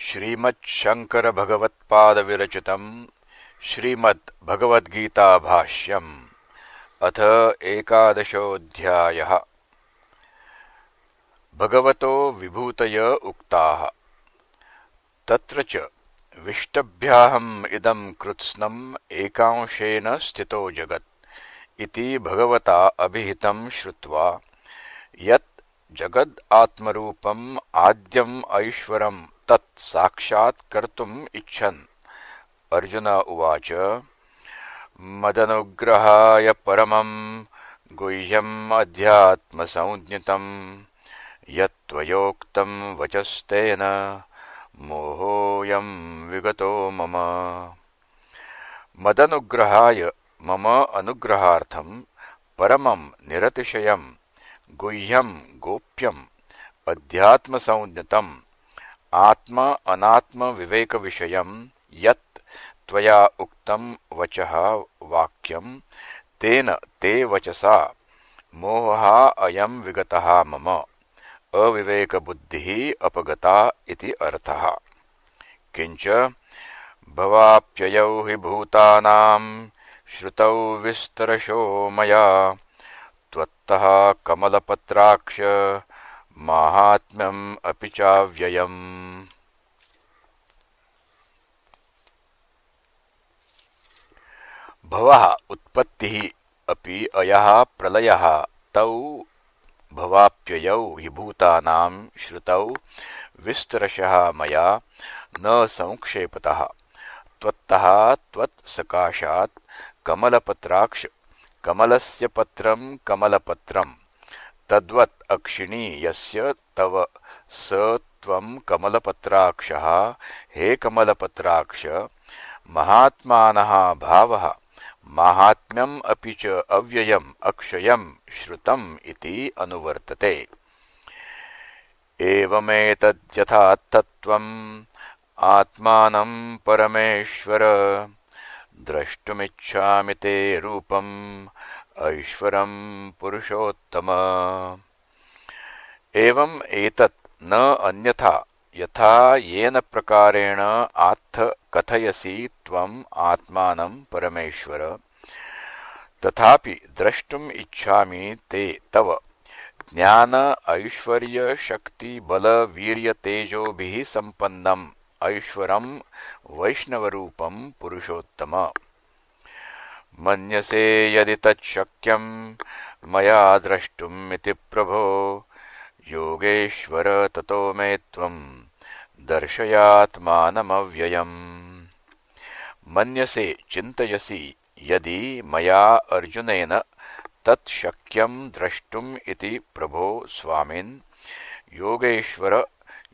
श्रीमच्छङ्करभगवत्पादविरचितम् श्रीमद्भगवद्गीताभाष्यम् अथ एकादशोऽध्यायः। भगवतो विभूतय उक्ताः। तत्र च विष्टभ्याहम् इदं कृत्स्नम् एकांशेन स्थितो जगत् इति भगवता अभिहितं श्रुत्वा यत् जगद् आत्मरूपम् आद्यम् ऐश्वरम् तत् साक्षात् कर्तुम् इच्छन् अर्जुन उवाच। मदनुग्रहाय परमं गुह्यम् अध्यात्मसंज्ञितम् यत्त्वयोक्तं वचस्तेन मोहोऽयं विगतो मम। मदनुग्रहाय मम अनुग्रहार्थं परमं निरतिशयं गुह्यं गोप्यम् अध्यात्मसंज्ञितम् आत्म अनात्म विवेक विषयं यत् त्वया उक्तं वचः वाक्यं तेन ते वचसा मोहः अयं विगतः मम अविवेक बुद्धिः अपगता इति अर्थः। किंच भवाप्ययौ हि भूतानां श्रुतौ विस्तरशो मया त्वत्तः कमलपत्राक्ष माहात्म्यम् अपि चाव्ययम्। भवः उत्पत्तिः अपि अयः प्रलयः तौ भवाप्ययौ हि भूतानां श्रुतौ विस्तरशः मया न संक्षेपतः त्वत्तः त्वत्सकाशात् कमलपत्राक्ष कमलस्य पत्रं कमलपत्रम् तद्वत् अक्षिणी यस्य तव स त्वं कमलपत्राक्षः हे कमलपत्राक्ष महात्मानः भावः माहात्म्यम् अपि च अव्ययम् अक्षयम् श्रुतम् इति अनुवर्तते। एवमेतद्यथा तत्त्वम् आत्मानं परमेश्वर द्रष्टुमिच्छामि ते रूपम् ऐश्वरं पुरुषोत्तम। एवं एतत् न अन्यथा यथा येन प्रकारेण आत्थ कथयसि त्वम् आत्मानं परमेश्वर तथापि द्रष्टुम् इच्छामि ते तव ज्ञान ऐश्वर्य शक्ति बल वीर्य तेजोभिः सम्पन्नम् ऐश्वरं वैष्णवरूपं पुरुषोत्तम। मन्यसे यदि तच्छक्यं मया द्रष्टुम् इति प्रभो योगेश्वर ततो मे त्वं दर्शयात्मानमव्ययम्। मन्यसे चिन्तयसि यदि मया अर्जुनेन तत् शक्यं द्रष्टुम् इति प्रभो स्वामिन् योगेश्वर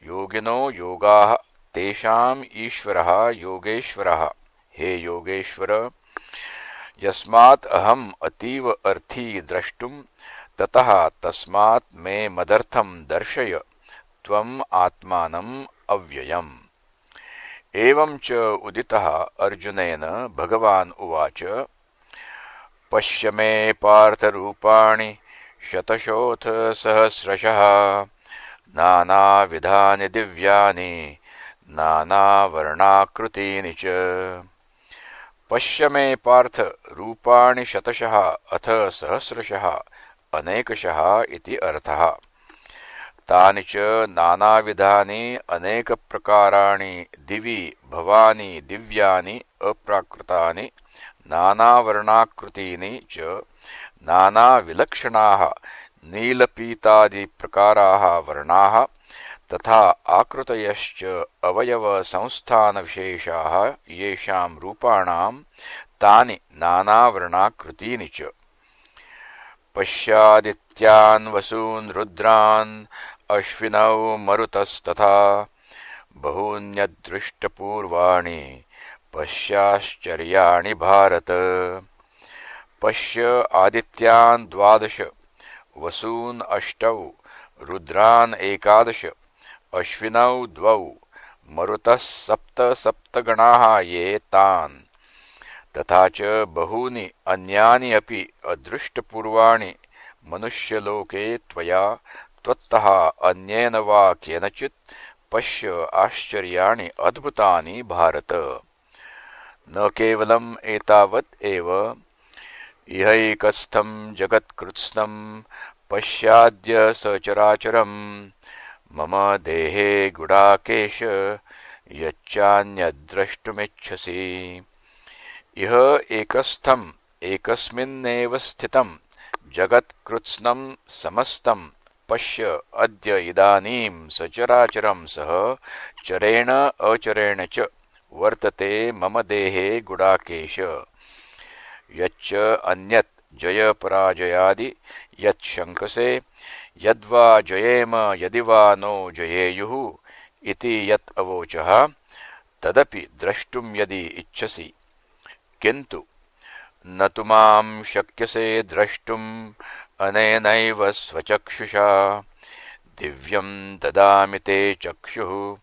योगिनो योगाः तेषाम् ईश्वरः योगेश्वरः हे योगेश्वर यस्मात् अहम् अतीव अर्थी द्रष्टुम् ततः तस्मात् मे मदर्थं दर्शय त्वम् आत्मानम् अव्ययम्। एवं च उदितः अर्जुनेन भगवान् उवाच। पश्य मे पार्थरूपाणि शतशोऽथ सहस्रशः नानाविधानि दिव्यानि नानावर्णाकृतीनि च। पश्य मे पार्थ रूपाणि शतशः अथ सहस्रशः अनेकशः इति अर्थः। तानि च नानाविधानि अनेकप्रकाराणि दिवि भवानि दिव्यानि अप्राकृतानि नानावर्णाकृतीनि च नानाविलक्षणाः नीलपीतादिप्रकाराः वर्णाः तथा आकृतयश्च अवयवसंस्थानविशेषाः येषां रूपाणां तानि नानावर्णाकृतीनि च। पश्यादित्यान् वसून् रुद्रान् अश्विनौ मरुतस्तथा बहून्यदृष्टपूर्वाणि पश्याश्चर्याणि भारत। पश्य आदित्यान् 12 वसून् 8 रुद्रान् 11 अश्विनौ 2 मरुतः 7 गणाः ये तान् तथा च बहूनि अन्यानि अपि अदृष्टपूर्वाणि मनुष्यलोके त्वया त्वत्तः अन्येन वा केनचित् पश्य आश्चर्याणि अद्भुतानि भारत। न केवलम् एतावत् एव, इहैकस्थं जगत्कृत्स्नं पश्याद्य सचराचरम् मम देहे गुडाकेश यच्चान्यद्द्रष्टुमिच्छसि। इह एकस्थम् एकस्मिन्नेव स्थितं जगत्कृत्स्नं समस्तं पश्य अद्य इदानीं सचराचरं सह चरेण अचरेण च वर्तते मम देहे गुडाकेश। यच्च अन्यत् जयपराजयादि यत् शङ्कसे, यद्वा जयेम यदि वा नो जयेयुः इति यत् अवोचः, तदपि द्रष्टुं यदि इच्छसि, किन्तु न तु मां शक्यसे द्रष्टुम् अनेनैव स्वचक्षुषा। दिव्यं ददामि ते चक्षुः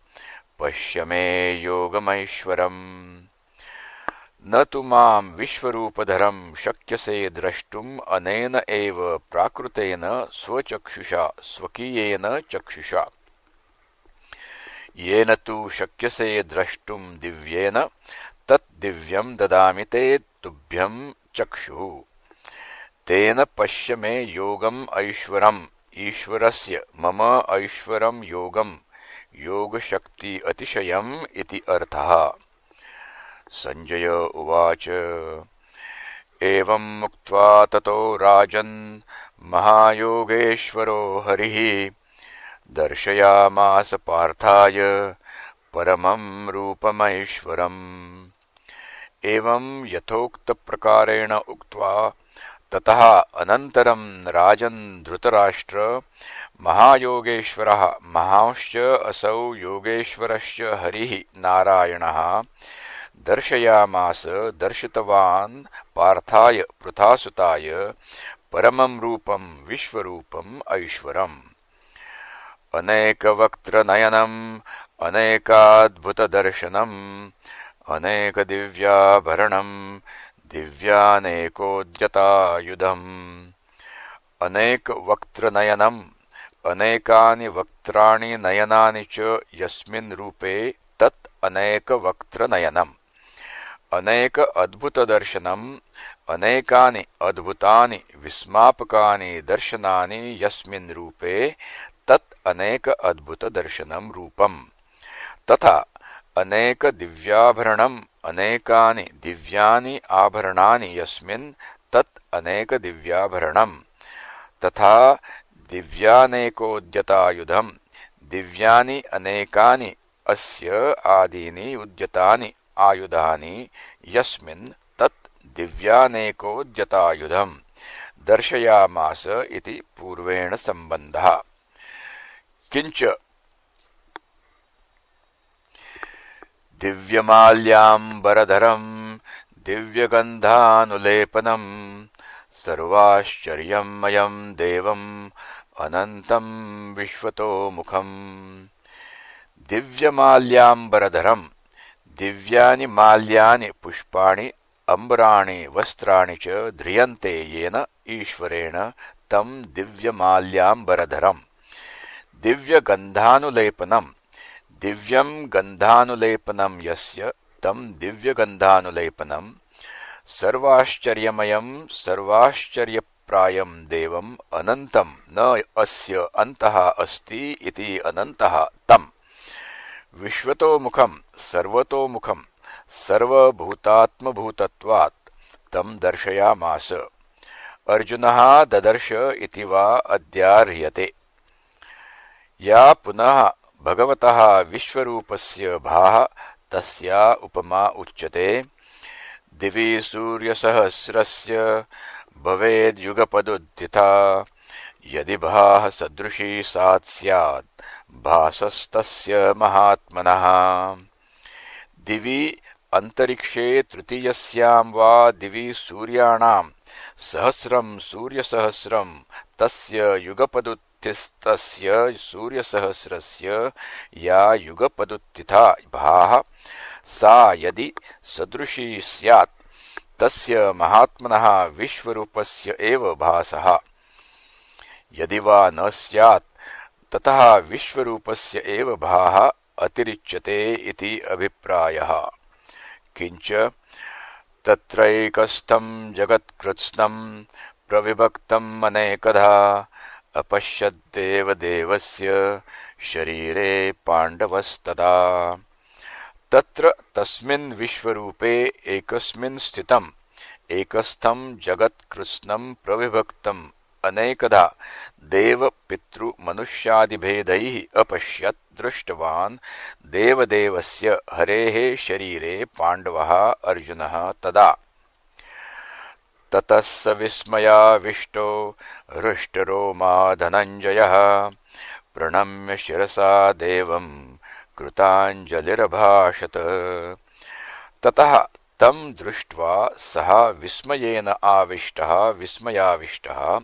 पश्य मे योगमैश्वरम्। न तु मां विश्वरूपधरं शक्यसे द्रष्टुम् अनेन एव प्राकृतेन स्वचक्षुषा स्वकीयेन चक्षुषा। येन तु शक्यसे द्रष्टुं दिव्येन तत् दिव्यं ददामि ते तुभ्यं चक्षुः। तेन पश्य मे योगम् ऐश्वरम्। ईश्वरस्य मम ऐश्वरं योगं योगशक्ति अतिशयम् इति अर्थः। संजय उवाच एवं मुक्त्वा ततो राजन् महायोगेश्वरो हरिः दर्शयामास पार्थाय परमं रूपमैश्वरम्। एवं यथोक्तप्रकारेण उक्त्वा ततः अनन्तरं राजन् धृतराष्ट्र महायोगेश्वरः महांश्च असौ योगेश्वरश्च हरिः नारायणः दर्शयामास दर्शितवान् पार्थाय पृथासुताय परमं रूपं विश्वरूपम् ऐश्वरम्। अनेकवक्त्रनयनम् अनेकाद्भुतदर्शनम् अनेकदिव्याभरणम् दिव्यानेकोद्यतायुधम्। अनेकवक्त्रनयनम् अनेकानि वक्त्राणि नयनानि च यस्मिन् रूपे तत् अनेकवक्त्रनयनम्। अनेक अद्भुतदर्शनम् अनेकानि अद्भुतानि विस्मापकानि दर्शनानि यस्मिन् रूपे तत् अनेक अद्भुतदर्शनं रूपम्। तथा अनेक दिव्याभरणम् अनेकानि दिव्यानि आभरणानि यस्मिन् तत् अनेक दिव्याभरणम्। तथा दिव्यानेकोद्यतायुधम् दिव्यानि अनेकानि अस्य आदीनि उद्यतानि आयुधानि यस्मिन् तत् दिव्यानेकोद्यतायुधम् दर्शयामास इति पूर्वेण सम्बन्धः। किञ्च दिव्यमाल्याम्बरधरम् दिव्यगन्धानुलेपनम् सर्वाश्चर्यमयं देवम् अनन्तं विश्वतोमुखम्। दिव्यमाल्याम्बरधरम् दिव्यानि माल्यानि पुष्पाणि अम्बराणि वस्त्राणि च ध्रियन्ते येन ईश्वरेण तं दिव्यमाल्याम्बरधरम्। दिव्यगन्धानुलेपनम् दिव्यं गन्धानुलेपनं यस्य तं दिव्यगन्धानुलेपनं सर्वाश्चर्यमयं सर्वाश्चर्यप्रायं देवम् अनन्तं न अस्य अन्तः अस्ति इति अनन्तः तं विश्वतोमुखं सर्वतोमुखं सर्वभूतात्मभूतत्वात् तं दर्शयामास। अर्जुनः ददर्श इति वा अद्याह्रियते। या पुनः भगवतः विश्वरूपस्य भाः तस्या उपमा उच्यते। दिवि सूर्यसहस्रस्य भवेद्युगपदुत्थिता यदि भाः सदृशी सा स्यात् भासस्तस्य महात्मनः। दिवि अंतरिक्षे तृतीयस्यां वा दिवि सूर्याणां सहस्रं सूर्यसहस्रं तस्य युगपदुत्थितस्य सूर्यसहस्रस्य या युगपदुत्थिता भाः सा यदि सदृशी स्यात् तस्य महात्मनः विश्वरूपस्य एव भासः। यदि वा न स्यात् ततः विश्वरूपस्य एव भाः अतिरिच्यते इति अभिप्रायः। किंच तत्रैकस्थं जगत्कृत्स्नं प्रविभक्तम् अनेकधा अपश्यद्देवदेवस्य शरीरे पाण्डवस्तदा। तत्र तस्मिन् विश्वरूपे एकस्मिन् स्थितम् एकस्थं जगत्कृत्स्नं प्रविभक्तम् अनेकधा देव पितृ मनुष्यादिभेदैः अपश्यत् दृष्टवान् देवदेवस्य हरेः शरीरे पाण्डवः अर्जुनः तदा। ततः स विस्मयाविष्टो हृष्टरोमा धनञ्जयः प्रणम्य शिरसा देवं कृताञ्जलिरभाषत। ततः तं दृष्ट्वा सः विस्मयेन विस्मयाविष्टः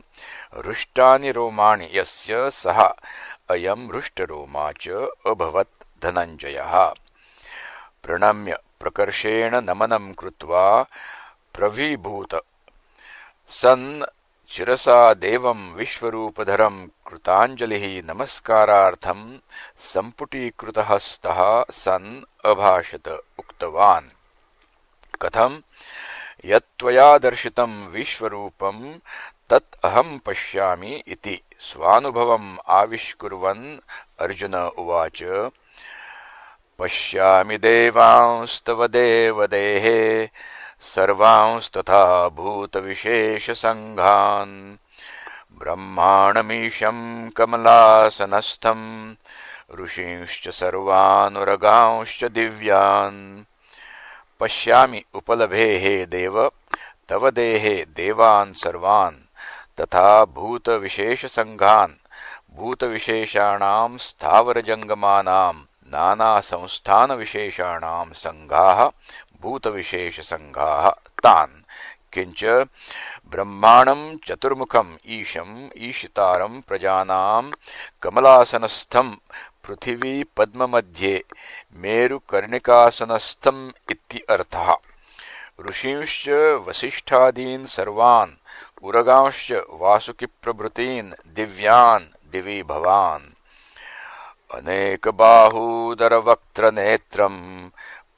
हृष्टानि रोमाणि यस्य सः अयं हृष्टरोमा च अभवत् धनञ्जयः। प्रणम्य प्रकर्षेण नमनं कृत्वा प्रविभूत सन् शिरसा देवं विश्वरूपधरं कृताञ्जलिः नमस्कारार्थं सम्पुटीकृतहस्तः सन् अभाषत उक्तवान्। कथं यत्त्वया दर्शितं विश्वरूपं तत् अहं पश्यामि इति स्वानुभवम् आविष्कुर्वन् अर्जुन उवाच। पश्यामि देवांस्तव देवदेहे सर्वांस्तथा भूतविशेषसङ्घान् ब्रह्माणमीशं कमलासनस्थं ऋषींश्च सर्वानुरगांश्च दिव्यान्। पश्यामि उपलभे हे देव तव देहे देवान् सर्वान् तथा भूतविशेषसङ्घान् भूतविशेषाणां स्थावरजङ्गमानां नानासंस्थानविशेषाणां सङ्घाः भूतविशेषसङ्घाः तान्। किंच ब्रह्माणं चतुर्मुखम् ईशम् ईशितारं प्रजानां कमलासनस्थं पृथिवी पद्ममध्ये मेरुकर्णिकासनस्थम् इत्यर्थः। ऋषींश्च वसिष्ठादीन् सर्वान् उरगांश्च वासुकिप्रभृतीन् दिव्यान् दिवि भवान्। अनेकबाहूदरवक्त्रनेत्रं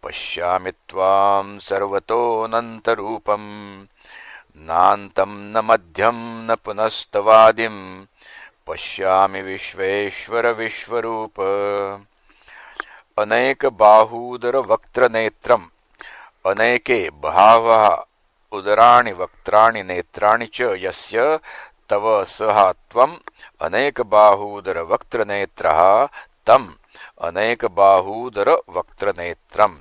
पश्यामि त्वां सर्वतोऽनन्तरूपं नान्तं न मध्यं न पुनस्तवादिं पश्यामि विश्वेश्वर विश्वरूप। अनेकबाहूदरवक्त्रनेत्रम् अनेके बहवः उदराणि वक्त्राणि नेत्राणि च यस्य तव सः त्वम् अनेकबाहूदरवक्त्रनेत्रः तम् अनेकबाहूदरवक्त्रनेत्रम्।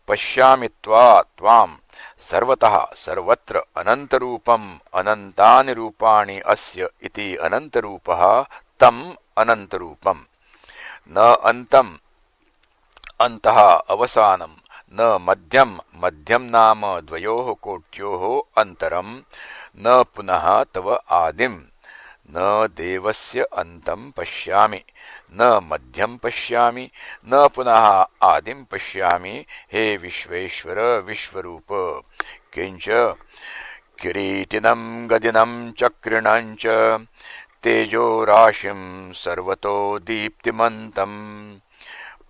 पश्यामि त्वां सर्वतः सर्वत्र अनन्तरूपम् अनन्तानि रूपाणि अस्य इति अनन्तरूपः तम् अनन्तरूपम्। न अन्तम् अन्तः अवसानं न मध्यं मध्यं नाम द्वयोः कोट्योः अन्तरं न पुनः तव आदिं। न देवस्य अन्तं पश्यामि न मध्यं पश्यामि न पुनः आदिं पश्यामि हे विश्वेश्वर विश्वरूप। किंच किरीटिनं गदिनं चक्रिणं च तेजोराशिं सर्वतो दीप्तिमन्तम्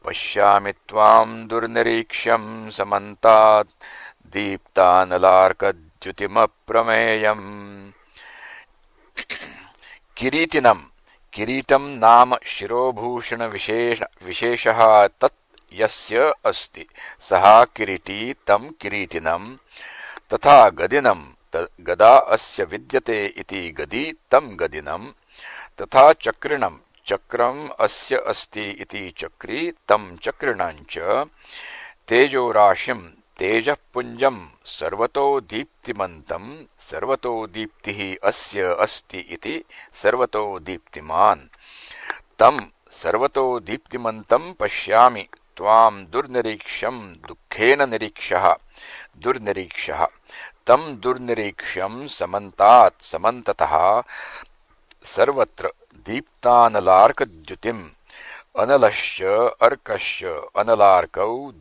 पश्यामि त्वां दुर्निरीक्ष्यं समन्तात् दीप्तानलार्कद्युतिमप्रमेयम्। किरीटिनं किरीटं नाम शिरोभूषण विशेषः तत् यस्य अस्ति सः किरीटी तं किरीटिनं। तथा गदिनं गदा अस्य विद्यते इति गदी तं गदिनं। तथा चक्रिणं चक्रम् अस्य अस्ति इति चक्री तं चक्रिणं च। तेजोराशिं तेजःपुञ्जं सर्वतो दीप्तिमन्तं सर्वतो दीप्तिः अस्य अस्ति इति सर्वतो दीप्तिमान्। तं सर्वतो दीप्तिमन्तं पश्यामि त्वां दुर्निरीक्ष्यं दुःखेन निरीक्षः दुर्निरीक्षः तं दुर्निरीक्ष्यं समन्तात् समन्ततः सर्वत्र दीप्तानलार्कद्युतिम्। अनलश्च अर्कश्च अनलार्कौ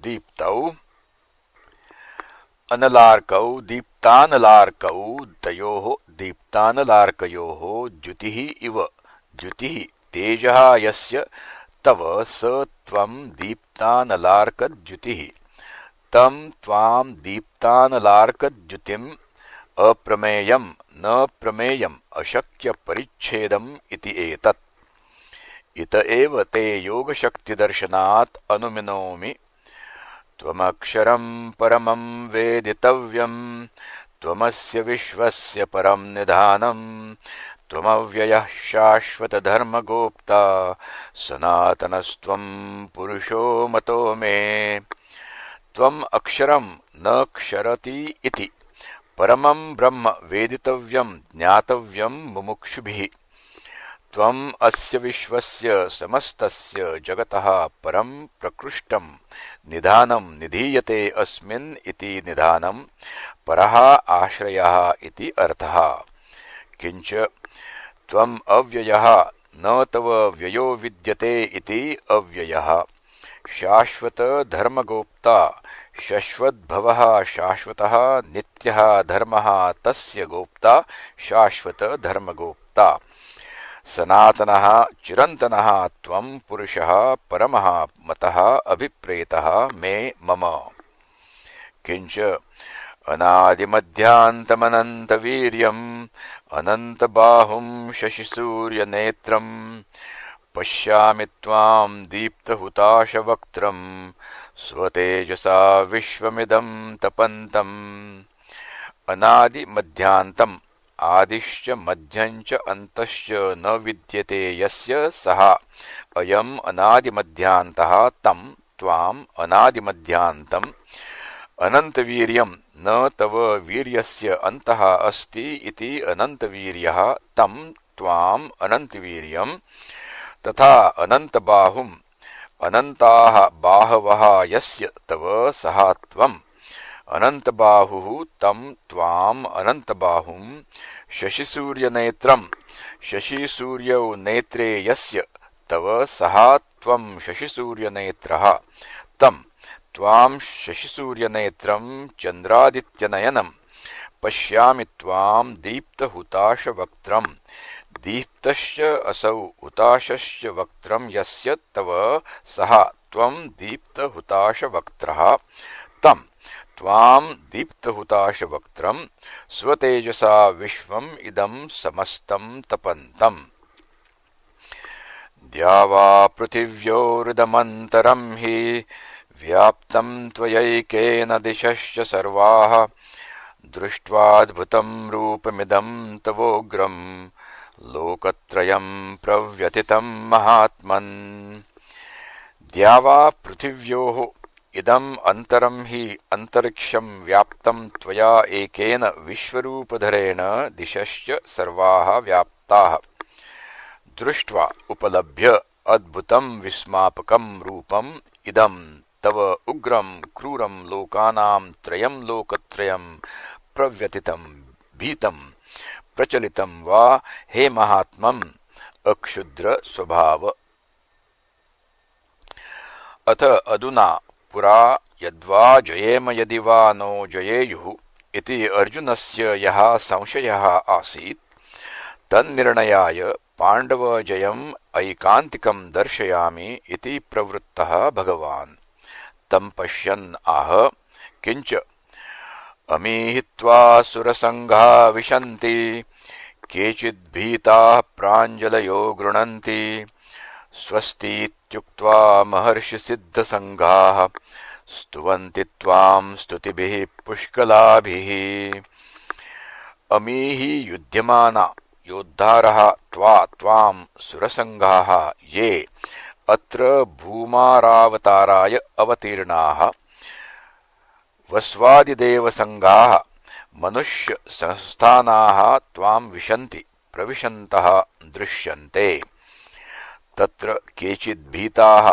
दीप्तानलार्कौ तयोः दीप्तानलार्कयोः द्युतिः इव। द्युतिः तेजः यस्य तव स त्वं दीप्तानलार्कद्युतिः तं त्वां दीप्तानलार्कद्युतिम् अप्रमेयं न प्रमेयम् अशक्यपरिच्छेदम् इति एतत्। इत एव ते योगशक्तिदर्शनात् अनुमिनोमि। त्वमक्षरं परमं वेदितव्यम् त्वमस्य विश्वस्य परं निधानम् त्वमव्ययः शाश्वतधर्मगोप्ता सनातनस्त्वं पुरुषो मतो मे। त्वम् अक्षरं न क्षरति इति परमं ब्रह्म वेदितव्यं ज्ञातव्यं मुमुक्षुभिः। त्वम् अस्य विश्वस्य समस्तस्य जगतः परं प्रकृष्टं निधानं निधीयते अस्मिन् इति निधानं परः आश्रयः इति अर्थः। किञ्च त्वम् अव्ययः न तव व्ययो विद्यते इति अव्ययः। शाश्वत धर्मगोप्ता शश्वद्भवः शाश्वतः नित्यः धर्मः तस्य गोप्ता शाश्वत धर्मगोप्ता। सनातनः चिरन्तनः त्वं पुरुषः परमः मतः अभिप्रेतः मे मम। किञ्च अनादिमध्यान्तमनन्तवीर्यम् अनन्तबाहुं शशिसूर्यनेत्रम् पश्यामि त्वां दीप्तहुताशवक्त्रम् स्वतेजसा विश्वमिदं तपन्तम्। अनादिमध्यान्तम् आदिश्च मध्यञ्च अन्तश्च न विद्यते यस्य सः अयम् अनादिमध्यान्तः तं त्वाम् अनादिमध्यान्तम्। अनन्तवीर्यं न तव वीर्यस्य अन्तः अस्ति इति अनन्तवीर्यः तं त्वाम् अनन्तवीर्यम्। तथा अनन्तबाहुम् अनन्ताः बाहवः यस्य तव सः त्वम् अनन्तबाहुः तं त्वाम् अनन्तबाहुम्। शशिसूर्यनेत्रम् शशिसूर्यौ नेत्रे यस्य तव सः त्वं शशिसूर्यनेत्रः तं त्वां शशिसूर्यनेत्रम्। चन्द्रादित्यनयनम् पश्यामि त्वां दीप्तहुताशवक्त्रम् दीप्तश्च असौ हुताशश्च वक्त्रं यस्य तव सः त्वं दीप्तहुताशवक्त्रः तं त्वां दीप्तहुताशवक्त्रम्। स्वतेजसा विश्वम् इदं समस्तं तपन्तम्। द्यावा पृथिव्योरिदमन्तरं हि व्याप्तं त्वयैकेन दिशश्च सर्वाः दृष्ट्वाद्भुतं रूपमिदं तवोग्रम् लोकत्रयं प्रव्यथितं महात्मन्। द्यावा पृथिव्योः इदम् अन्तरं हि अन्तरिक्षं व्याप्तं त्वया एकेन विश्वरूपधरेण दिशश्च सर्वाः व्याप्ताः दृष्ट्वा उपलभ्य अद्भुतं विस्मापकं रूपम् इदं तव उग्रं क्रूरं लोकानां त्रयं लोकत्रयं प्रव्यथितं भीतं प्रचलितं वा हे महात्मम् अक्षुद्र स्वभाव। अथ अधुना पुरा यद्वा जयेम यदि वा नो जयेयुः इति अर्जुनस्य यः संशयः आसीत् तन्निर्णयाय पाण्डवजयम् ऐकान्तिकं दर्शयामि इति प्रवृत्तः भगवान्। तं पश्यन् आह किञ्च अमीहित्वा सुरसङ्घा विशन्ति केचिद्भीताः प्राञ्जलयो गृह्णन्ति स्वस्तीत्युक्त्वा महर्षिसिद्धसङ्घाः स्तुवन्ति त्वां स्तुतिभिः पुष्कलाभिः। अमीहि युध्यमाना योद्धारः त्वां सुरसङ्घाः ये अत्र भूमारावताराय अवतीर्णाः वस्वादिदेवसङ्घाः मनुष्यसंस्थानाः त्वां विशन्ति प्रविशन्तः दृश्यन्ते। तत्र केचिद्भीताः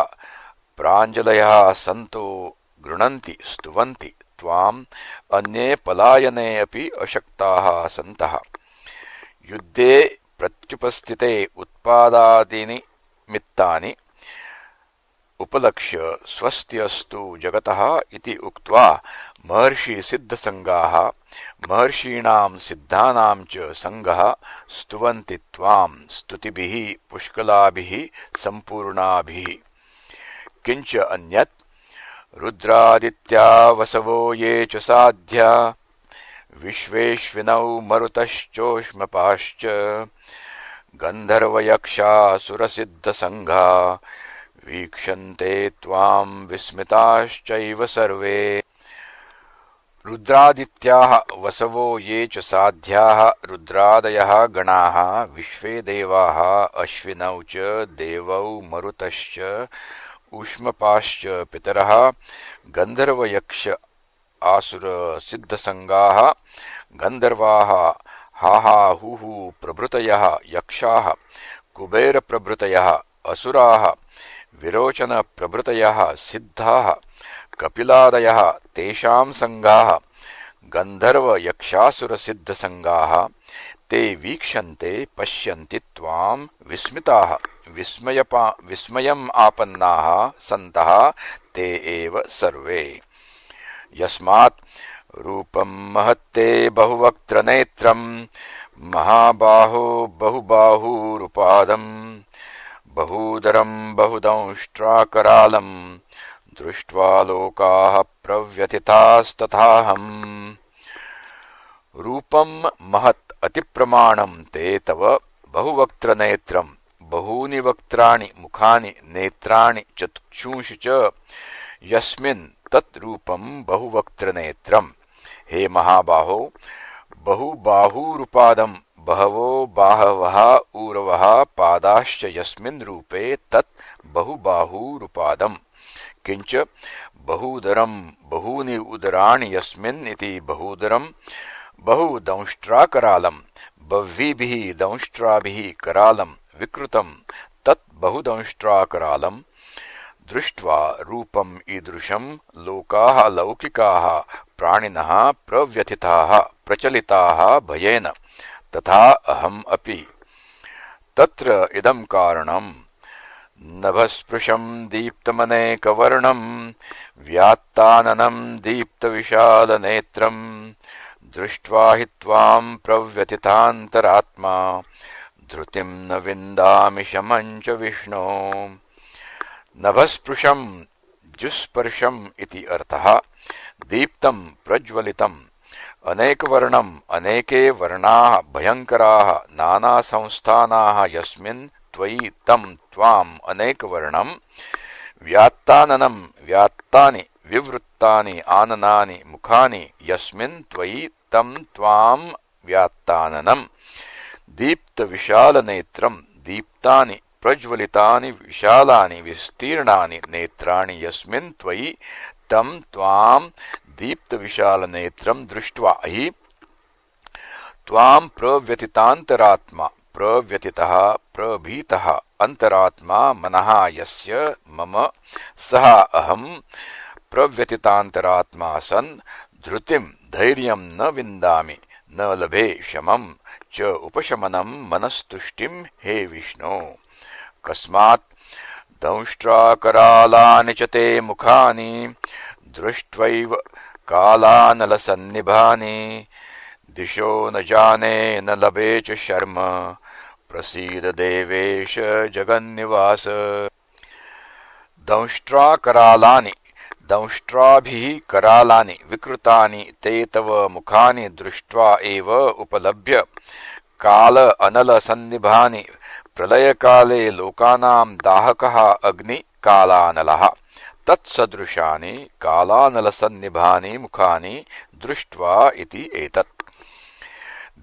प्राञ्जलयः सन्तो गृह्णन्ति स्तुवन्ति त्वाम् अन्ये पलायने अपि अशक्ताः सन्तः युद्धे प्रत्युपस्थिते उत्पादादीनि मित्तानि उपलक्ष्य स्वस्ति अस्तु जगतः इति उक्त्वा महर्षि सिद्धसंगाः महर्षीणां सिद्धानां च संगः स्तुवन्ति त्वां स्तुतिभिः पुष्कलाभिः सम्पूर्णाभिः। किंच अन्यत् रुद्रादित्या वसवो ये च साध्या विश्वेश्विनौ मरुतश्चोष्मपाश्च गन्धर्वयक्षासुरसिद्धसंघा वीक्षन्ते त्वां विस्मिताश्चैव सर्वे। रुद्रादित्याः वसवो ये च साध्याः रुद्रादयः गणाः विश्वे देवाः अश्विनौ च देवौ मरुतश्च ऊष्मपाश्च पितरः गन्धर्वयक्ष आसुरसिद्धसंगाः गन्धर्वाः हाहाहुः प्रभृतयः यक्षाः कुबेरप्रभृतयः असुराः विरोचनप्रभृतयः सिद्धाः कपिलादयः तेषां संगाः गन्धर्वयक्षासुरसिद्धसंगाः ते वीक्षन्ते पश्यन्ति त्वां विस्मिताः विस्मयम् आपन्नाः सन्तः ते एव सर्वे। यस्मात् रूपं महत्ते बहुवक्त्रनेत्रं महाबाहो बहुबाहुरुपादं बहूदरं बहुदंष्ट्राकरालं दृष्ट्वा लोकाः प्रव्यथितास्तथाहम्। रूपं महत् अतिप्रमाणं ते तव बहुवक्त्रनेत्रं बहूनि वक्त्राणि मुखानि नेत्राणि चक्षुंषि च यस्मिन् तत् रूपं बहुवक्त्रनेत्रं। हे महाबाहो बहुबाहुरुपादं बहवो बाहवः ऊरवः पादाश्च यस्मिन् रूपे तत् बहुबाहुरुपादम्। किंच बहुदरं बहूनि उदराणि यस्मिन् इति बहुदरं बहुदंष्ट्राकरालं बह्वीभिः दंष्ट्राभिः करालं विकृतं तत् बहुदंष्ट्राकरालं दृष्ट्वा रूपम् ईदृशं लोकाः लौकिकाः प्राणिनः प्रव्यथिताः प्रचलिताः भयेन तथा अहम् अपि। तत्र इदं कारणम् नभस्पृशं दीप्तमनेकवर्णं व्यात्ताननं दीप्तविशालनेत्रं दृष्ट्वा हि त्वां प्रव्यथितान्तरात्मा धृतिं न विन्दामि शमं च विष्णो। नभस्पृशं जुस्पर्शम् इति अर्थः। दीप्तं प्रज्वलितम् अनेकवर्णम् अनेके वर्णाः भयङ्कराः नानासंस्थानाः यस्मिन् त्वयि तं त्वाम् अनेकवर्णं व्यात्ताननं व्यात्तानि विवृत्तानि आननानि मुखानि यस्मिन् त्वयि तं त्वां व्यात्ताननं दीप्तविशालनेत्रं दीप्तानि प्रज्वलितानि विशालानि विस्तीर्णानि नेत्राणि यस्मिन् त्वयि तं त्वां दीप्तविशालनेत्रं दृष्ट्वा हि त्वां प्रव्यथितान्तरात्मा प्रव्यथितः प्रभीतः अंतरात्मा मनः यस्य मम सः अहं प्रव्यथितान्तरात्मा सन् धृतिं धैर्यं न विन्दामि न लभे शमं च उपशमनं मनस्तुष्टिं हे विष्णो। कस्मात् दंष्ट्राकरालानि च ते मुखानि दृष्ट्वैव कालानलसन्निभानि दिशो न जाने न लभे च शर्म प्रसीद देवेश जगन्निवास। दंष्ट्राकरालानि दंष्ट्राभिः करालानि विकृतानि ते तव मुखानि दृष्ट्वा एव उपलभ्य काल अनल सन्निभानि प्रलयकाले लोकानां दाहकः अग्नि कालानलः तत्सदृशानि कालानलसन्निभानि मुखानि दृष्ट्वा इति एतत्।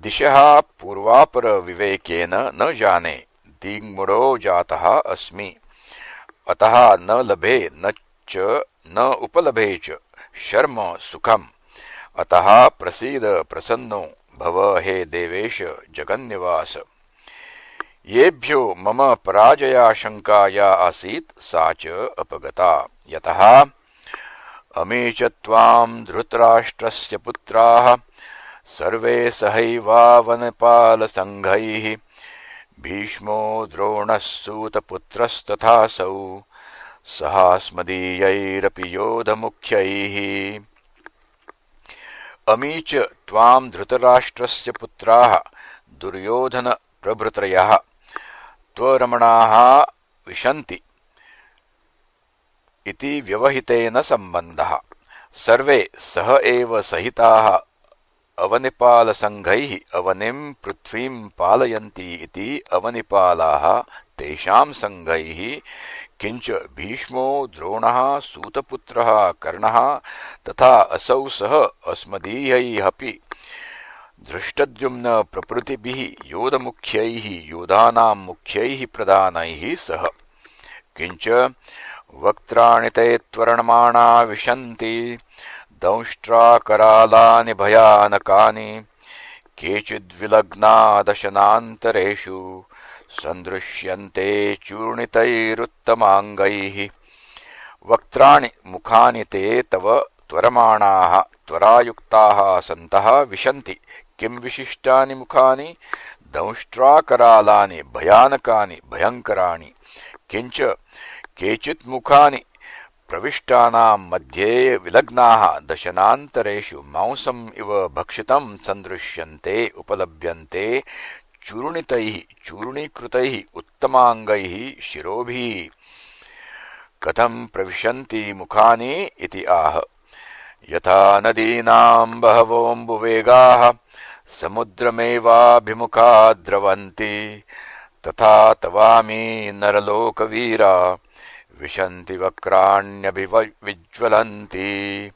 दिशः पूर्वापर विवेकेन न जाने दिङ्मूढो जातः अस्मि अतः न लभे न च न उपलभे च शर्म सुखम् अतः प्रसीद प्रसन्नो भव हे देवेश जगन्निवास। येभ्यो मम पराजयाशंकाया आसीत् सा च अपगता यतः अमी च त्वां धृतराष्ट्रस्य पुत्राः सर्वे सहैवावनपालसङ्घैः भीष्मो द्रोणः सूतपुत्रस्तथासौ सहास्मदीयैरपि योधमुख्यैः। अमी च त्वां धृतराष्ट्रस्य पुत्राः दुर्योधनप्रभृतयः त्वरमणाः विशन्ति इति व्यवहितेन सम्बन्धः। सर्वे सह एव सहिताः अवनिपालसङ्घैः अवनिं पृथ्वीं पालयन्ति इति अवनिपालाः तेषां सङ्घैः किञ्च भीष्मो द्रोणः सूतपुत्रः कर्णः तथा असौ सह अस्मदीयैः अपि धृष्टद्युम्न प्रभृतिभिः योधमुख्यैः योधानां मुख्यैः प्रधानैः सह किञ्च वक्त्राणि ते त्वरणमाणा विशन्ति दंष्ट्राकरालानि भयानकानि केचिद्विलग्ना दशनान्तरेषु सन्दृश्यन्ते चूर्णितैरुत्तमाङ्गैः। वक्त्राणि मुखानि ते तव त्वरमाणाः त्वरायुक्ताः सन्तः विशन्ति। किं विशिष्टानि मुखानि? दंष्ट्राकरालानि भयानकानि भयङ्कराणि। किञ्च केचित् मुखानि प्रविष्टानां मध्ये विलग्नाः दशनान्तरेषु मांसम् इव भक्षितं सन्दृश्यन्ते उपलभ्यन्ते चूर्णितैः चूर्णीकृतैः उत्तमाङ्गैः शिरोभिः। कथं प्रविशन्ति मुखानि इति आह। यथा नदीनां बहवोऽम्बुवेगाः समुद्रमेवाभिमुखा द्रवन्ति तथा तवामि नरलोकवीरा विशन्ति वक्राण्यभिविज्वलन्ति।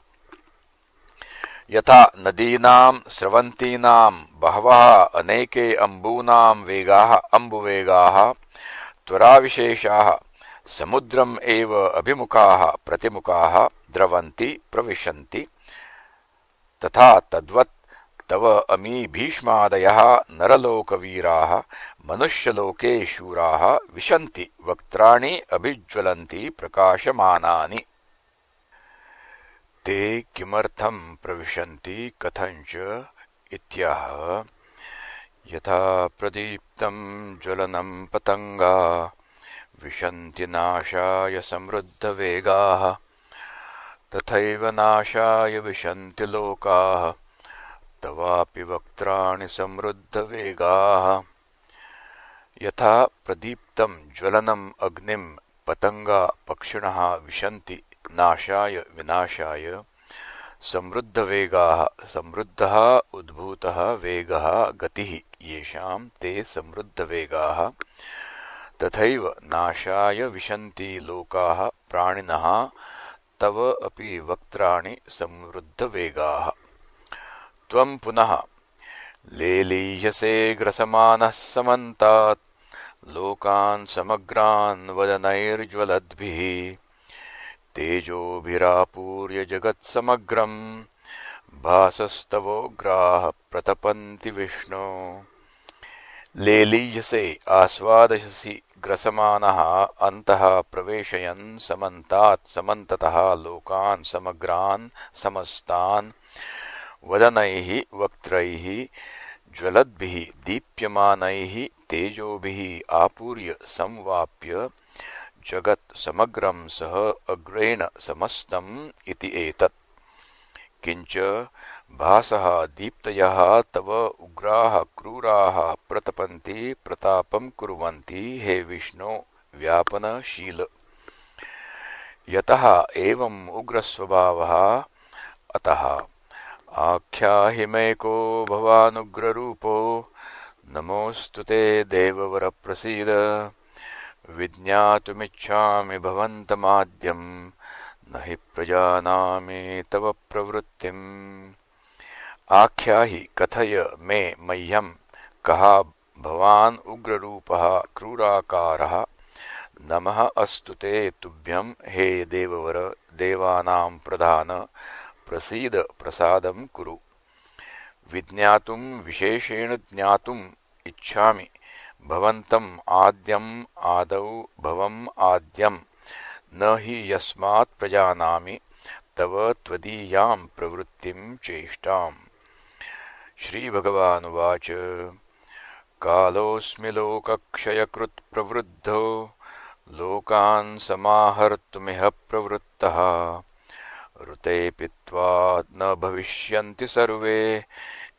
यथा नदीनां स्रवन्तीनां बहवः अनेके अम्बूनां वेगाः अम्बुवेगाः त्वराविशेषाः समुद्रम् एव अभिमुखाः प्रतिमुखाः द्रवन्ति प्रविशन्ति तथा तद्वत् तव अमी भीष्मादयः नरलोकवीराः मनुष्यलोके शूराः विशन्ति वक्त्राणि अभिज्वलन्ति प्रकाशमानानि। ते किमर्थं प्रविशन्ति कथञ्च इत्याह। यथा प्रदीप्तं ज्वलनं पतङ्गा विशन्ति नाशाय समृद्धवेगाः तथैव नाशाय विशन्ति लोकाः तवापि वक्त्राणि समृद्धवेगाः। यथा प्रदीप्तं ज्वलनम् अग्निं पतंगा पक्षिणः विशन्ति नाशाय विनाशाय समृद्धवेगाः समृद्धः उद्भूतः वेगः गतिः येषां ते समृद्धवेगाः तथैव नाशाय विशन्ति लोकाः प्राणिनः तव अपि वक्त्राणि समृद्धवेगाः। त्वं पुनः लेलीयसे ग्रसमानः समन्तात् लोकान् समग्रान् वदनैर्ज्वलद्भिः तेजोभिरापूर्य जगत्समग्रं भासस्तवोग्राः प्रतपन्ति विष्णो। लेलीयसे आस्वादयसि ग्रसमानः अन्तः प्रवेशयन् समन्तात् समन्ततः लोकान् समग्रान् समस्तान् वदनैः वक्त्रैः ज्वलद्भिः दीप्यमानैः तेजोभिः आपूर्य संवाप्य जगत् समग्रं सह अग्रेण समस्तम् इति एतत्। किञ्च भासः दीप्तयः तव उग्राः क्रूराः प्रतपन्ति प्रतापं कुर्वन्ति हे विष्णो व्यापनशील। यतः एवम् उग्रस्वभावः अतः आख्याहि मे को भवानुग्ररूपो नमोऽस्तु ते देववर प्रसीद। विज्ञातुमिच्छामि भवन्तमाद्यं न हि प्रजानामि तव प्रवृत्तिम्। आख्याहि कथय मे मह्यं कः भवान् उग्ररूपः क्रूराकारः। नमः अस्तु ते तुभ्यं हे देववर देवानां प्रधान प्रसीद प्रसादं कुरु। विज्ञातुं विशेषेण ज्ञातुम् इच्छामि भवन्तम् आद्यम् आदौ भवम् आद्यम् न हि यस्मात् प्रजानामि तव त्वदीयां प्रवृत्तिं चेष्टाम्। श्रीभगवानुवाच कालोऽस्मि लोकक्षयकृत् प्रवृद्धो लोकान् समाहर्तुमिह प्रवृत्तः ऋते पीत्वा न भविष्यन्ति सर्वे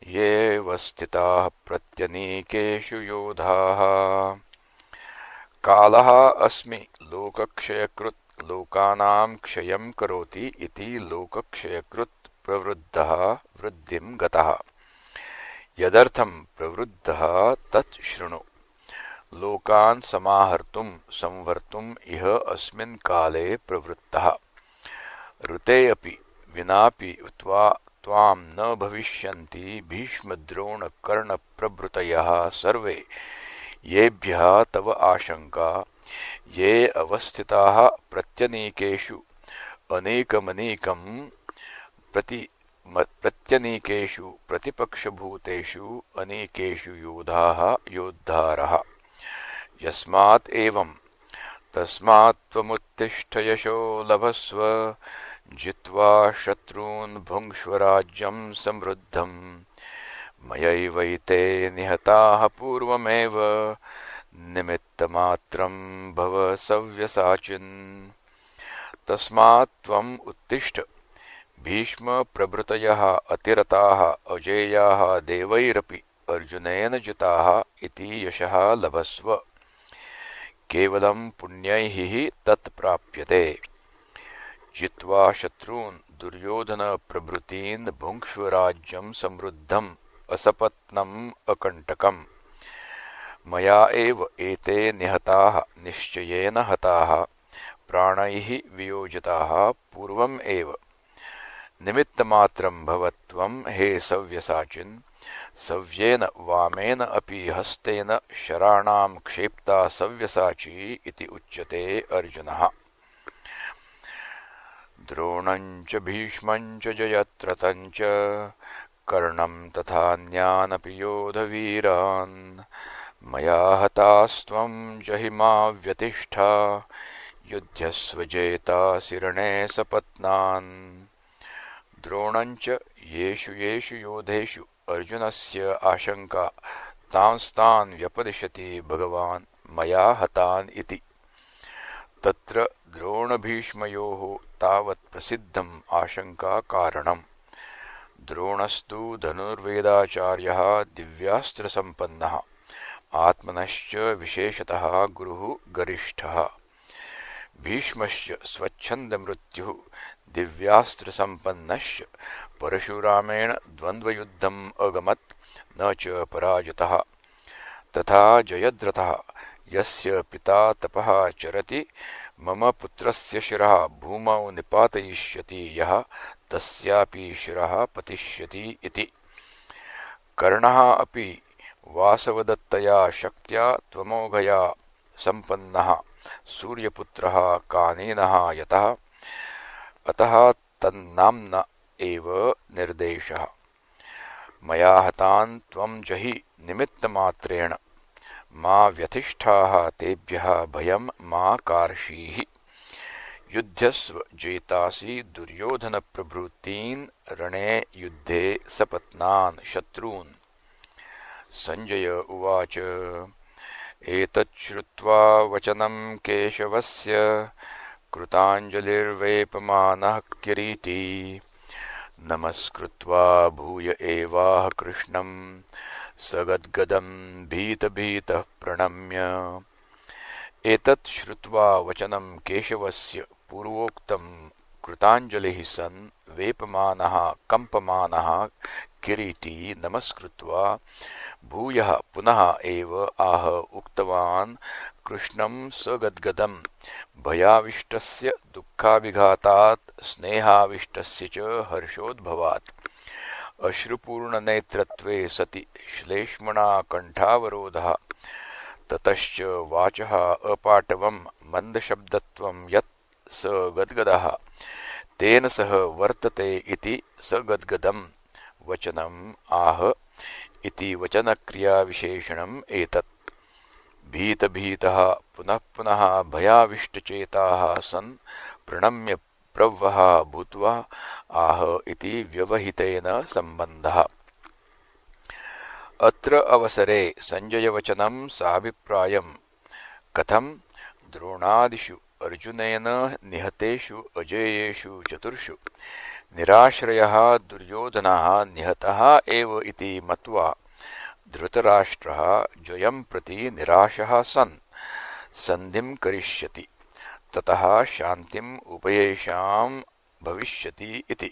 येऽव स्थिताः प्रत्यनीकेषु योधाः। कालः अस्मि लोकक्षयकृत् लोकानां क्षयं करोति इति लोकक्षयकृत् प्रवृद्धः वृद्धिं गतः। यदर्थं प्रवृद्धः तत् शृणु। लोकान् समाहर्तुं संवर्तुम् इह अस्मिन् काले प्रवृत्तः। ऋते अपि विनापि त्वां न भविष्यन्ति भीष्मद्रोणकर्णप्रभृतयः सर्वे येभ्यः तव आशंका ये अवस्थिताः प्रत्यनीकेषु अनेकमनेकं प्रत्यनीकेषु प्रतिपक्षभूतेषु अनेकेषु योद्धारः। यस्मात् एवं तस्मात् त्वमुत्तिष्ठ यशो लभस्व जित्वा शत्रून् भुङ्क्ष्व राज्यं समृद्धम्। मयैवैते निहताः पूर्वमेव निमित्तमात्रं भव सव्यसाचिन्। तस्मात् त्वम् उत्तिष्ठ भीष्म प्रभृतयः अतिरताः अजेयाः देवैरपि अर्जुनेन जिताः इति यशः लभस्व। केवलं पुण्यैः हि तत् प्राप्यते। जित्वा शत्रून् दुर्योधन प्रभृतीन् भुङ्क्ष्व राज्यं समृद्धम् असपत्नम् अकण्टकम्। मया एव एते निहताः निश्चयेन हताः प्राणैः वियोजिताः पूर्वम् एव। निमित्तमात्रं भवत्वं हे सव्यसाचिन्। सव्येन वामेन अपि हस्तेन शराणां क्षेप्ता सव्यसाची इति उच्यते अर्जुनः। द्रोणं च भीष्मं च जयद्रथं च कर्णं तथान्यानपि योधवीरान् मया हतास्त्वं जहिमा व्यतिष्ठा युध्यस्व जेतासि रणे सपत्नान्। द्रोणं च येषु योधेषु अर्जुनस्य आशंका तांस्तान् व्यपदिशति भगवान् मया हतान् इति। तत्र द्रोणभीष्मयोः तावत् प्रसिद्धम् आशंका कारणम्। द्रोणस्तु धनुर्वेदाचार्यः दिव्यास्त्रसम्पन्नः आत्मनश्च विशेषतः गुरुः गरिष्ठः। भीष्मश्च स्वच्छन्दमृत्युः दिव्यास्त्रसम्पन्नश्च परशुरामेण द्वन्द्वयुद्धम् अगमत् न च पराजितः। तथा जयद्रथः यस्य पिता तपः चरति मम पुत्रस्य शिरः भूमौ निपातयिष्यति यः तस्यापि शिरः पतिष्यति इति। कर्णः अपि वासवदत्तया शक्त्या त्वमोघया सम्पन्नः सूर्यपुत्रः कानीनः यतः अतः तन्नाम्ना एव निर्देशः। मया हतान् त्वं जहि निमित्तमात्रेण मा व्यथिष्ठाः तेभ्यः भयं मा कार्षीः। युध्यस्व जेतासि दुर्योधनप्रभृतीन् रणे युद्धे सपत्नान् शत्रून्। संजय उवाच एतत् श्रुत्वा वचनं केशवस्य कृताञ्जलिर्वेपमानः किरीटी नमस्कृत्वा भूय एवाह कृष्णं सगद्गदं भीतभीतः प्रणम्य। एतत् श्रुत्वा वचनं केशवस्य पूर्वोक्तं कृताञ्जलिः सन् वेपमानः कम्पमानः किरीटी नमस्कृत्वा भूयः पुनः एव आह उक्तवान् कृष्णं सगद्गदं भयाविष्टस्य दुःखाभिघातात् स्नेहाविष्टस्य च हर्षोद्भवात्। अश्रुपूर्णनेत्रत्वे सति श्लेष्मणा कण्ठावरोधः। ततश्च वाचः अपाटवं मन्दशब्दत्वं यत् स गद्गदः तेन सह वर्तते इति स गद्गदं वचनम् आह इति वचनक्रियाविशेषणम् एतत्। भीतभीतः पुनः पुनः भयाविष्टचेताः सन् प्रणम्य प्रव्वः भूत्वा आह इति व्यवहितेन सम्बन्धः। अत्र अवसरे संजयवचनं साभिप्रायं कथं द्रोणादिषु अर्जुनेन निहतेषु अजेयेषु चतुर्षु निराश्रयः दुर्योधनः निहतः एव इति मत्वा धृतराष्ट्रः जयं प्रति निराशः सन् सन्धिं करिष्यति ततः शान्तिम् उपयेषां भविष्यति इति।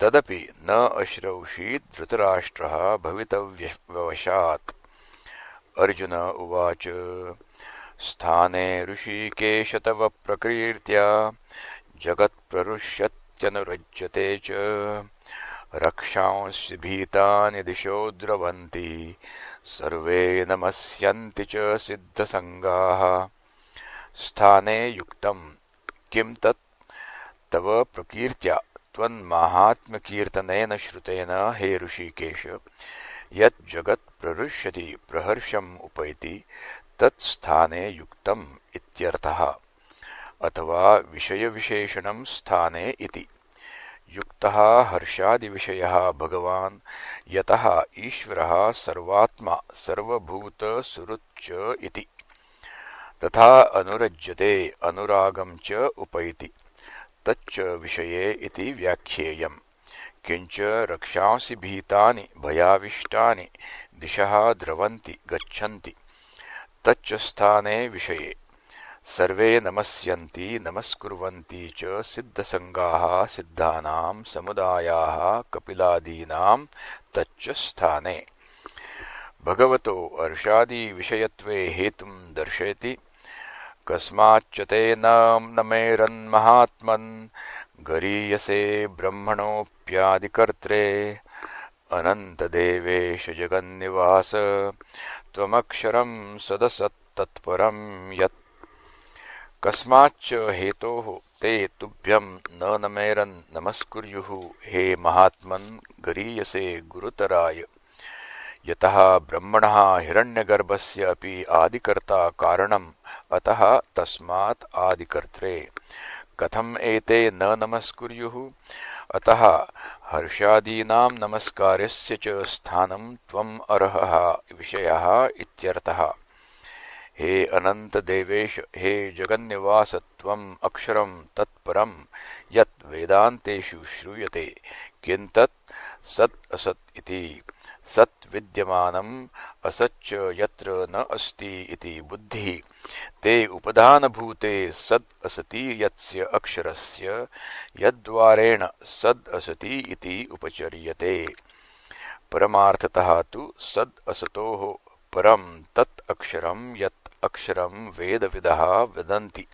तदपि न अश्रौषीत् धृतराष्ट्रः भवितव्यवशात्। अर्जुन उवाच स्थाने ऋषिकेश तव प्रकीर्त्या जगत्प्ररुष्यत्यनुरज्यते च रक्षांसि भीतानि दिशो द्रवन्ति सर्वे नमस्यन्ति च सिद्धसङ्गाः। स्थाने युक्तं किं तत् तव प्रकीर्त्या त्वन्माहात्म्यकीर्तनेन श्रुतेन हे ऋषिकेश यत् जगत् प्रहृष्यति प्रहर्षम् उपैति तत् स्थाने युक्तम् इत्यर्थः। अथवा विषयविशेषणं स्थाने इति। युक्तः हर्षादिविषयः भगवान् यतः ईश्वरः सर्वात्मा सर्वभूतसुहृच्च इति। तथा अनुरज्यते अनुरागं च उपैति तच्च विषये इति व्याख्येयम्। किंच रक्षांसि भीतानि भयाविष्टानि दिशः द्रवन्ति गच्छन्ति तच्च स्थाने विषये। सर्वे नमस्यन्ति नमस्कुर्वन्ति च सिद्धसङ्गाः सिद्धानां समुदायाः कपिलादीनां तच्च स्थाने। भगवतो अर्षादि विषयत्वे हेतुं दर्शयति। कस्माच्च ते न मेरन्महात्मन् गरीयसे ब्रह्मणोऽप्यादिकर्त्रे अनन्तदेवेश जगन्निवास त्वमक्षरं सदसत्तत्परं यत्। कस्माच्च हेतोः ते तुभ्यं न नमेरन् नमस्कुर्युः हे महात्मन् गरीयसे गुरुतराय। यतः ब्रह्मणः हिरण्यगर्भस्य अपि आदिकर्ता कारणम् अतः तस्मात् आदिकर्त्रे। कथम् एते न नमस्कुर्युः अतः हर्षादीनां नमस्कारस्य च स्थानं त्वम् अर्हः विषयः इत्यर्थः। हे अनंत देवेश हे जगन्निवास त्वम् अक्षरं तत्परं यत् वेदान्तेषु श्रूयते किन्तत् सत् असत् इति। सत् विद्यमानम् असच्च यत्र न अस्ति इति बुद्धिः। ते उपधानभूते सद् असति यस्य अक्षरस्य यद्वारेण सद् असति इति उपचर्यते। परमार्थतः तु सद् असतोः परं तत् अक्षरं यत् अक्षरं वेदविदः वदन्ति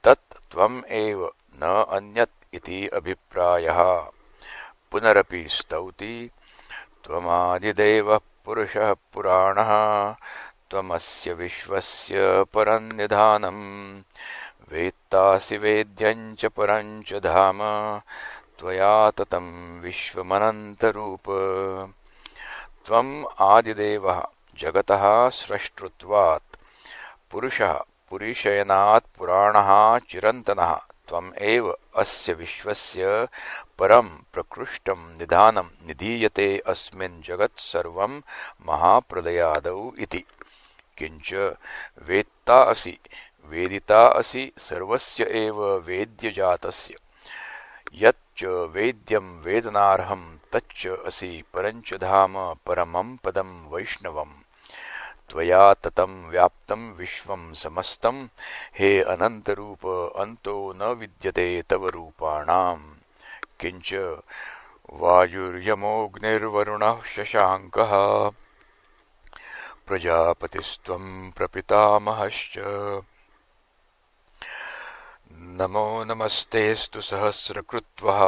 तत् त्वम् एव न अन्यत् इति अभिप्रायः। पुनरपि स्तौति त्वमादिदेवः पुरुषः पुराणः त्वमस्य विश्वस्य परन्निधानम् वेत्तासि वेद्यं च परं च धाम त्वया ततं विश्वमनन्तरूप। त्वम् आदिदेवः जगतः स्रष्टृत्वात् पुरुषः पुरीशयनात् पुराणः चिरन्तनः त्वम् एव अस्य विश्वस्य परं प्रकृष्टं निधानं निधीयते अस्मिन् जगत् सर्वं महाप्रलयादौ इति। किंच वेत्ता असि वेदिता असि सर्वस्य एव वेद्यजातस्य यच्च वेद्यं वेदनार्हं तच्च असि परञ्च धाम परमं पदं वैष्णवम्। त्वया ततं व्याप्तं विश्वं समस्तं हे अनन्तरूप अन्तो न विद्यते तव रूपाणाम्। किंच वायुर्यमोऽग्निर्वरुणः शशाङ्कः प्रजापतिस्त्वं प्रपितामहश्च नमो नमस्तेऽस्तु सहस्रकृत्वः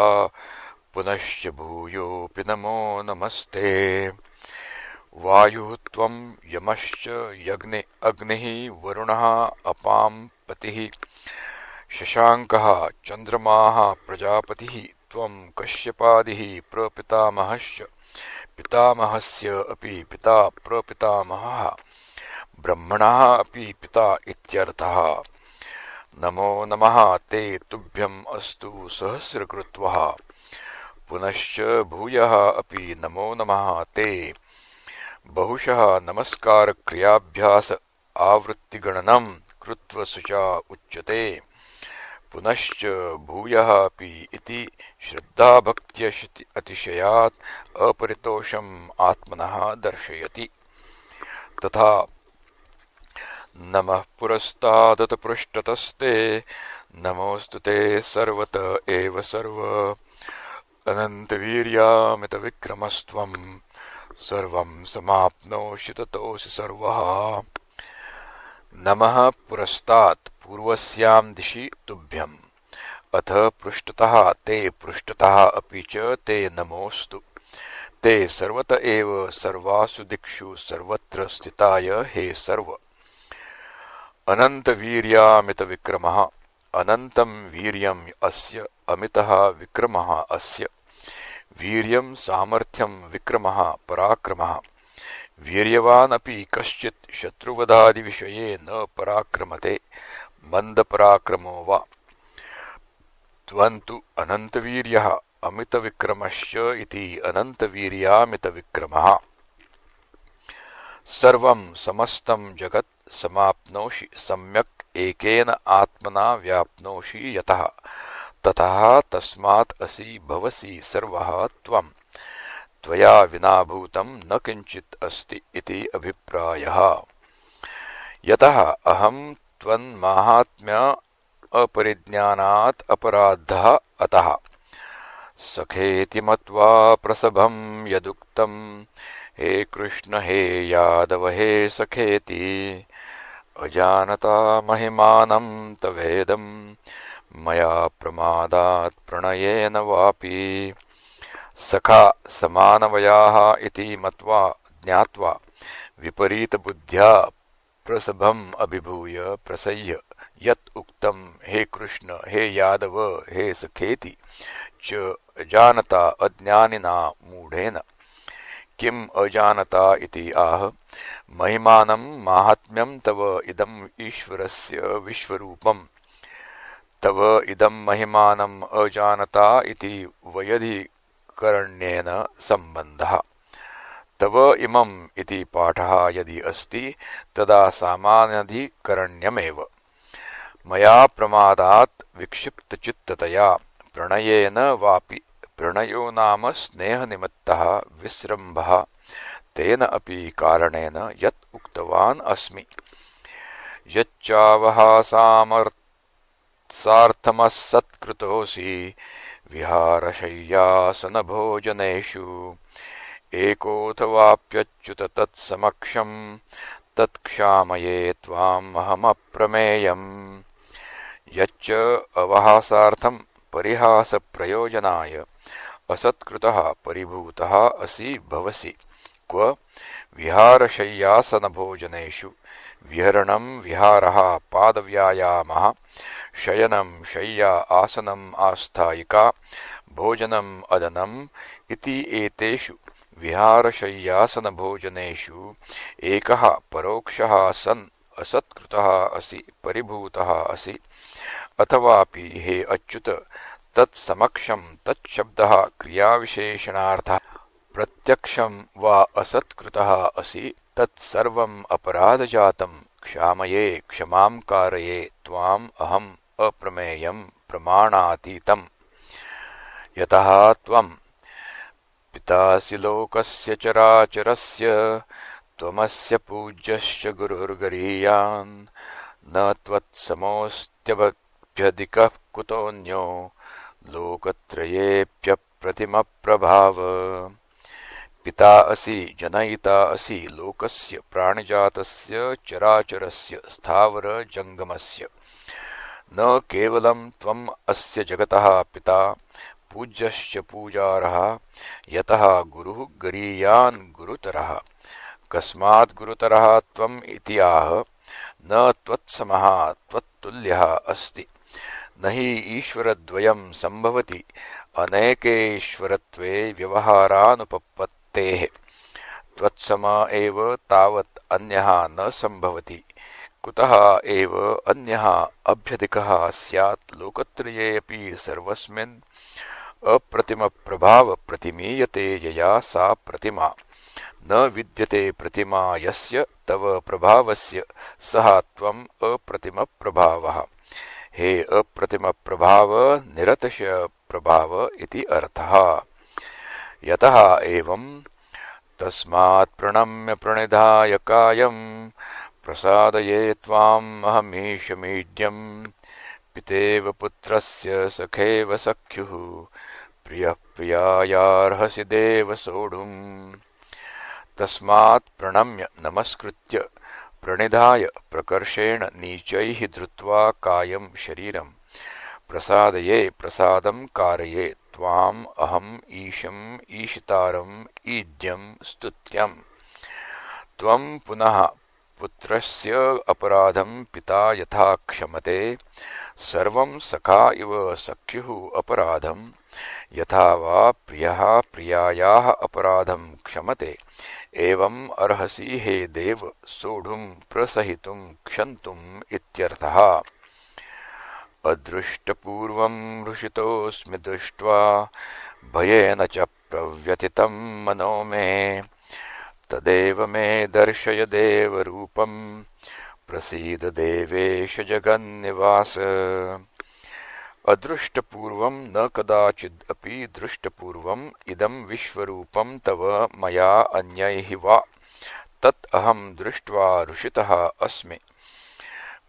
पुनश्च भूयोऽपि नमो नमस्ते। वायुः त्वं यमश्च अग्निः वरुणः अपां पतिः शशाङ्कः चन्द्रमाः प्रजापतिः त्वं कश्यपादिः प्रपितामहश्च पितामहस्य अपि पिता प्रपितामहः ब्रह्मणः अपि पिता इत्यर्थः। नमो नमः ते तुभ्यम् अस्तु सहस्रकृत्वः पुनश्च भूयः अपि नमो नमः ते। बहुशः नमस्कार क्रियाभ्यास आवृत्तिगणनं कृत्वसुचा उच्यते पुनश्च भूयः अपि इति श्रद्धाभक्त्यशति अतिशयात् अपरितोषम् आत्मनः दर्शयति। तथा नमः पुरस्तादत पृष्ठतस्ते नमोऽस्तु ते सर्वत एव सर्व अनन्तवीर्यामितविक्रमस्त्वं सर्वं समाप्नोषि ततोऽसि सर्वः। नमः पुरस्तात् पूर्वस्यां दिशि तुभ्यम् अथ पृष्ठतः ते पृष्ठतः अपि च ते नमोऽस्तु ते सर्वत एव सर्वासु दिक्षु सर्वत्र स्थिताय हे सर्व। अनन्तवीर्यामितविक्रमः अनन्तं वीर्यम् अस्य अमितः विक्रमः अस्य वीर्यं सामर्थ्यं विक्रमः पराक्रमः वीर्यवान् अपि कश्चित् शत्रुवधादिविषये न पराक्रमते मन्दपराक्रमो वा। त्वन्तु अनन्तवीर्यः अमितविक्रमश्च इति अनन्तवीर्यामितविक्रमः। सर्वं समस्तं जगत् समाप्नोषि सम्यक् एकेन आत्मना व्याप्नोषि यतः ततः तस्मात् असि भवसि सर्वः त्वं त्वया विना भूतं न किञ्चित् अस्ति इति अभिप्रायः। यतः अहं त्वन्माहात्म्य अपरिज्ञानात् अपराधः अतः सखेति मत्वा प्रसभं यदुक्तं हे कृष्ण हे यादव हे सखेति अजानता महिमानं तवेदं मया प्रमादात् प्रणयेन वापि। सखा समानवयाः इति मत्वा ज्ञात्वा विपरीतबुद्ध्या प्रसभम् अभिभूय प्रसह्य यत् उक्तं हे कृष्ण हे यादव हे सखेति च अजानता अज्ञानिना मूढेन। किम् अजानता इति आह महिमानं माहात्म्यं तव इदम् ईश्वरस्य विश्वरूपम् तव इदं महिमानम् अजानता इति वयधिकरण्येन सम्बन्धः। तव इमम् इति पाठः यदि अस्ति तदा सामान्याधिकरण्यमेव। मया प्रमादात् विक्षिप्तचित्ततया प्रणयेन वापि प्रणयो नाम स्नेहनिमित्तः विस्रम्भः तेन अपि कारणेन यत् उक्तवान् अस्मि। यच्चावहासामर्थमसत्कृतोऽसि विहारशय्यासनभोजनेषु एकोऽथवाप्यच्युत तत्समक्षं तत्क्षामये त्वाम् अहमप्रमेयम्। यच्च अवहासार्थं परिहासप्रयोजनाय असत्कृतः परिभूतः असि भवसि क्व विहारशय्यासनभोजनेषु विहरणं विहारः पादव्यायामः शयनं शय्या आसनम् आस्थायिका भोजनम् अदनम् इति एतेषु विहारशय्यासनभोजनेषु एकः परोक्षः सन् असत्कृतः असि परिभूतः असि। अथवापि हे अच्युत तत्समक्षं तच्छब्दः क्रियाविशेषणार्थः प्रत्यक्षं वा असत्कृतः असि तत्सर्वम् अपराधजातं क्षामये क्षमां कारये त्वाम् अहम् अप्रमेयं प्रमाणातीतम्। यतः त्वं पितासि लोकस्य चराचरस्य त्वमस्य पूज्यश्च गुरुर्गरीयान् न त्वत्समोऽस्त्यभ्यधिकः कुतोऽन्यो लोकत्रयेऽप्यप्रतिमप्रभाव। पिता असि जनयिता असि लोकस्य प्राणिजातस्य चराचरस्य स्थावरजङ्गमस्य। न केवलं त्वम् अस्य जगतः पिता पूज्यश्च पूजार्हः यतः गुरुः गरीयान् गुरुतरः। कस्मात् गुरुतरः त्वम् इति आह न त्वत्समः त्वत्तुल्यः अस्ति। न हि ईश्वरद्वयं सम्भवति अनेकेश्वरत्वे व्यवहारानुपपत्तेः। त्वत्सम एव तावत् अन्यः न सम्भवति कुतः एव अन्यः अभ्यधिकः स्यात् लोकत्रये अपि सर्वस्मिन् अप्रतिमप्रभाव प्रतिमीयते यया सा प्रतिमा न विद्यते प्रतिमा यस्य तव प्रभावस्य सः त्वम् अप्रतिम प्रभावः। हे अप्रतिम प्रभाव निरतश प्रभाव इति अर्थः। यतः एवं तस्मात् प्रणम्य प्रणिधाय कायं प्रसादये त्वाम् अहमीशमीड्यम् पितेव पुत्रस्य सखेव सख्युः प्रियः प्रियायार्हसि देव सोढुम्। तस्मात् प्रणम्य नमस्कृत्य प्रणिधाय प्रकर्षेण नीचैः धृत्वा कायं शरीरं प्रसादये प्रसादं कारये त्वाम् अहम् ईशम् ईशितारम् ईड्यं स्तुत्यम्। त्वं पुनः पुत्रस्य अपराधं पिता यथा क्षमते सर्वं सखा इव सख्युः अपराधं यथा वा प्रियः प्रियायाः अपराधं क्षमते एवं अर्हसि हे देव सोढुं प्रसहितुं क्षन्तुम् इत्यर्थः। अदृष्टपूर्वं हृषितोऽस्मि दृष्ट्वा भयेन च प्रव्यथितं मनो मे तदेव मे दर्शय देवरूपं प्रसीद देवेश जगन्निवास। अदृष्टपूर्वं न कदाचिद् अपि दृष्टपूर्वम् इदं विश्वरूपं तव मया अन्यैः वा तत् अहं दृष्ट्वा हृषितः अस्मि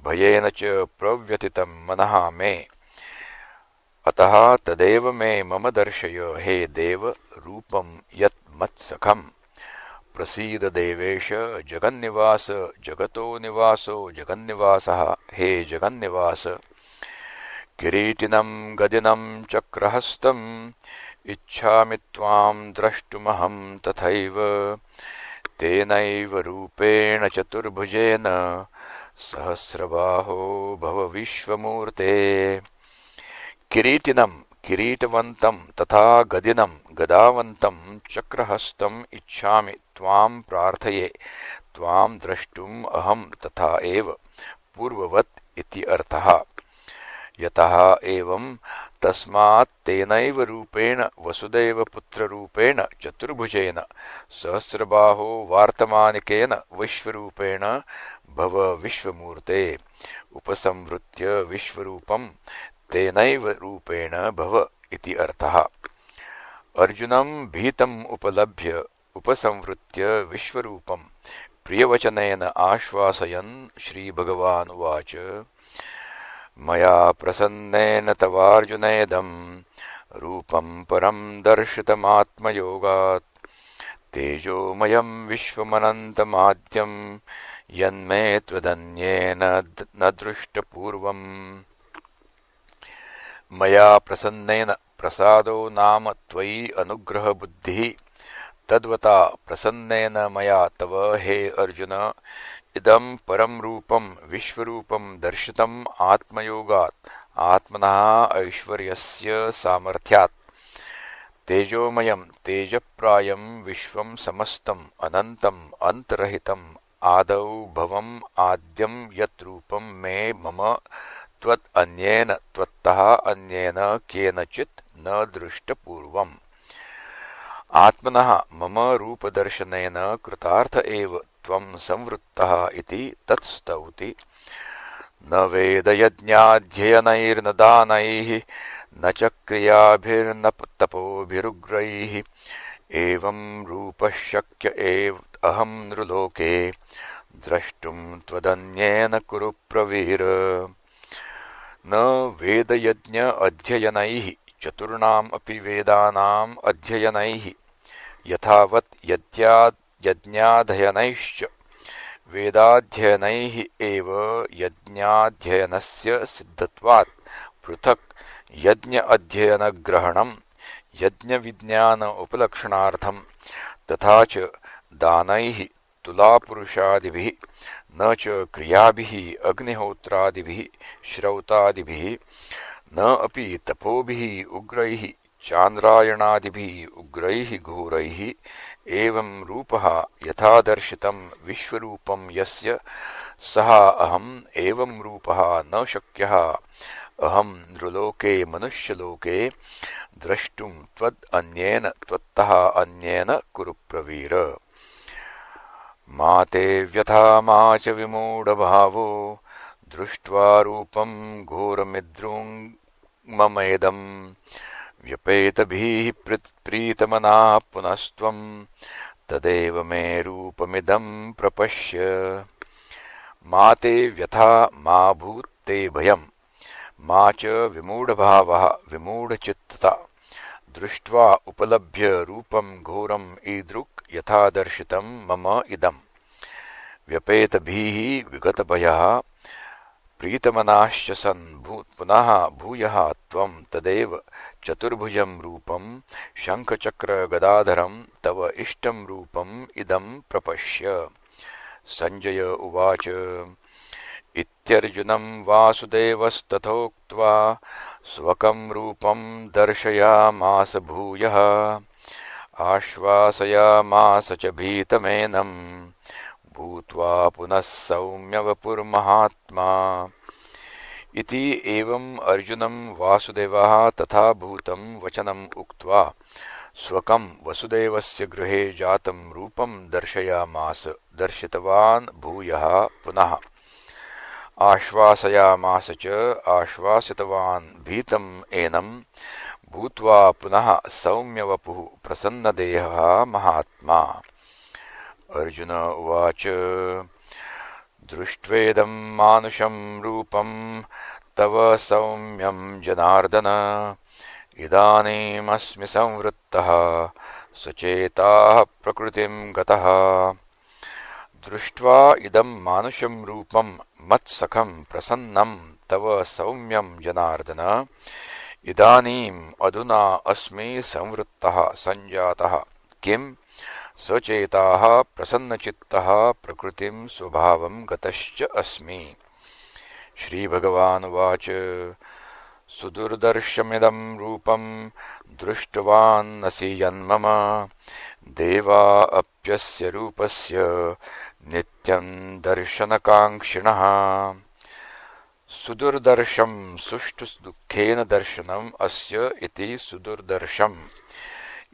भयेन च प्रव्यथितं मनः मे। अतः तदेव मे मम दर्शय हे देव रूपं यत् मत्सखम्। प्रसीद देवेश जगन्निवास जगतो निवासो जगन्निवासः हे जगन्निवास। किरीटिनं गदिनं चक्रहस्तम् इच्छामि त्वां द्रष्टुमहं तथैव तेनैव रूपेण चतुर्भुजेन सहस्रबाहो भव विश्वमूर्ते। किरीटिनं किरीटवन्तं तथा गदिनं गदावन्तं चक्रहस्तम् इच्छामि त्वां प्रार्थये त्वां द्रष्टुम् अहं तथा एव पूर्ववत् इति अर्थः। यतः एवं तस्मात् तेनैव रूपेण वसुदेवपुत्ररूपेण चतुर्भुजेन सहस्रबाहो वार्तमानिकेन विश्वरूपेण भव विश्वमूर्ते उपसंवृत्य विश्वरूपं तेनैव रूपेण भव इति अर्थः। अर्जुनं भीतम् उपलभ्य उपसंवृत्य विश्वरूपं प्रियवचनेन आश्वासयन् श्रीभगवान् उवाच मया प्रसन्नेन तवार्जुनेदं रूपं परं दर्शितमात्मयोगात् तेजोमयं विश्वमनन्तमाद्यं यन्मे त्वदन्येन न दृष्टपूर्वम्। मया प्रसन्नेन प्रसादो नाम त्वयि अनुग्रहबुद्धिः तद्वता प्रसन्नेन मया तव हे अर्जुन इदं परं रूपं विश्वरूपं दर्शितम् आत्मयोगात् आत्मनः ऐश्वर्यस्य सामर्थ्यात् तेजोमयं तेजप्रायं विश्वं समस्तम् अनन्तम् अन्तरहितम् आदौ भवम् आद्यं यत् रूपं मे मम त्वत् अन्येन त्वत्तः अन्येन केनचित् न दृष्टपूर्वम्। आत्मनः मम रूपदर्शनेन कृतार्थ एव त्वं संवृत्तः इति तत्स्तौति। न वेदयज्ञाध्ययनैर्न दानैः न च क्रियाभिर्न तपोभिरुग्रैः एवं रूपः शक्य एव अहं नृलोके द्रष्टुं त्वदन्येन कुरु प्रवीर। न वेदयज्ञ अध्ययनैः चतुर्णाम् अपि वेदानाम् अध्ययनैः यथावत् यज्ञाध्ययनैश्च वेदाध्ययनैः एव यज्ञाध्ययनस्य सिद्धत्वात् पृथक् यज्ञ अध्ययनग्रहणं यज्ञविज्ञान उपलक्षणार्थं तथा च दानैः तुलापुरुषादिभिः न च क्रियाभिः अग्निहोत्रादिभिः श्रौतादिभिः न अपि तपोभिः उग्रैः चान्द्रायणादिभिः उग्रैः घोरैः एवं रूपः यथा दर्शितं विश्वरूपं यस्य सः अहम् एवं रूपः न शक्यः अहं नृलोके मनुष्यलोके द्रष्टुं त्वद् अन्येन त्वत्तः अन्येन कुरु प्रवीर। मा ते व्यथा मा च विमूढभावो दृष्ट्वा रूपं घोरमिद्रुङ्ममेदम् व्यपेतभिः प्रीतमनाः पुनस्त्वं तदेव मे रूपमिदं प्रपश्य। मा ते व्यथा मा भूत् ते भयम् मा च विमूढभावः विमूढचित्तता दृष्ट्वा उपलभ्य रूपं घोरम् ईदृक् यथा दर्शितं मम इदम् व्यपेतभिः विगतभयः प्रीतमनाश्च सन् पुनः भूयः त्वं तदेव चतुर्भुजं रूपं शङ्खचक्रगदाधरं तव इष्टं रूपम् इदं प्रपश्य। संजय उवाच इत्यर्जुनं वासुदेवस्तथोक्त्वा स्वकं रूपं दर्शयामास भूयः आश्वासयामास च भीतमेनं भूत्वा पुनः सौम्यवपुर्महात्मा। इति एवम् अर्जुनं वासुदेवः तथा भूतं वचनम् उक्त्वा स्वकं वसुदेवस्य गृहे जातं रूपं दर्शयामास दर्शितवान् भूयः पुनः आश्वासयामास च आश्वासितवान् भीतम् एनं भूत्वा पुनः सौम्यवपुः प्रसन्नदेहः महात्मा। अर्जुन उवाच दृष्ट्वेदं मानुषं रूपं तव सौम्यं जनार्दन इदानीमस्मि संवृत्तः सचेताः प्रकृतिं गतः। दृष्ट्वा इदं मानुषं रूपं मत्सखं प्रसन्नं तव सौम्यं जनार्दन इदानीम् अधुना अस्मि संवृत्तः संजातः किं सचेताः प्रसन्नचित्तः प्रकृतिं स्वभावं गतश्च अस्मि। श्रीभगवानुवाच सुदुर्दर्शमिदं रूपं दृष्टवानसि यन्मम देवा अप्यस्य रूपस्य नित्यं दर्शनकाङ्क्षिणः। सुदुर्दर्शं सुष्ठुदुःखेन दर्शनम् अस्य इति सुदुर्दर्शम्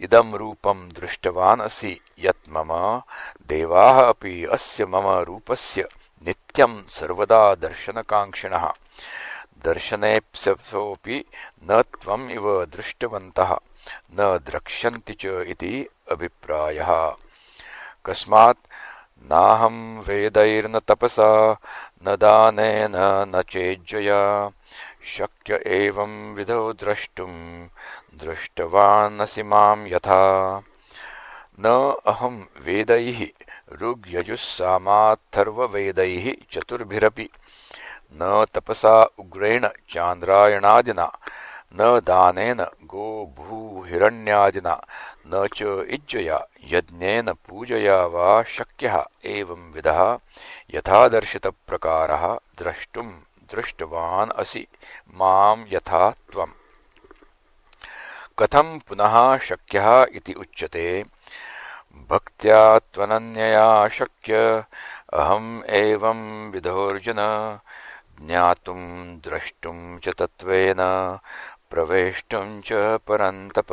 इदं रूपं दृष्टवान् असि यत् मम देवाः अपि अस्य मम रूपस्य नित्यं सर्वदा दर्शनकाङ्क्षिणः दर्शनेप्सोऽपि न त्वम् इव दृष्टवन्तः न द्रक्ष्यन्ति च इति अभिप्रायः। कस्मात् नाहं वेदैर्न तपसा न दानेन न चेज्जया शक्य एवं विधो द्रष्टुं दृष्टवानसि मां यथा। न अहं वेदैः ऋग्यजुस्सामाथर्ववेदैः चतुर्भिरपि न तपसा उग्रेण चान्द्रायणादिना न दानेन गोभूहिरण्यादिना न च इज्जया यज्ञेन पूजया वा शक्यः एवं विधः यथा दर्शितप्रकारः द्रष्टुं दृष्टवान् असि मां यथा त्वम्। कथं पुनः शक्यः इति उच्यते भक्त्या त्वनन्यया शक्य अहम् एवं विधोऽर्जुन ज्ञातुं द्रष्टुं च तत्त्वेन प्रवेष्टुं च परन्तप।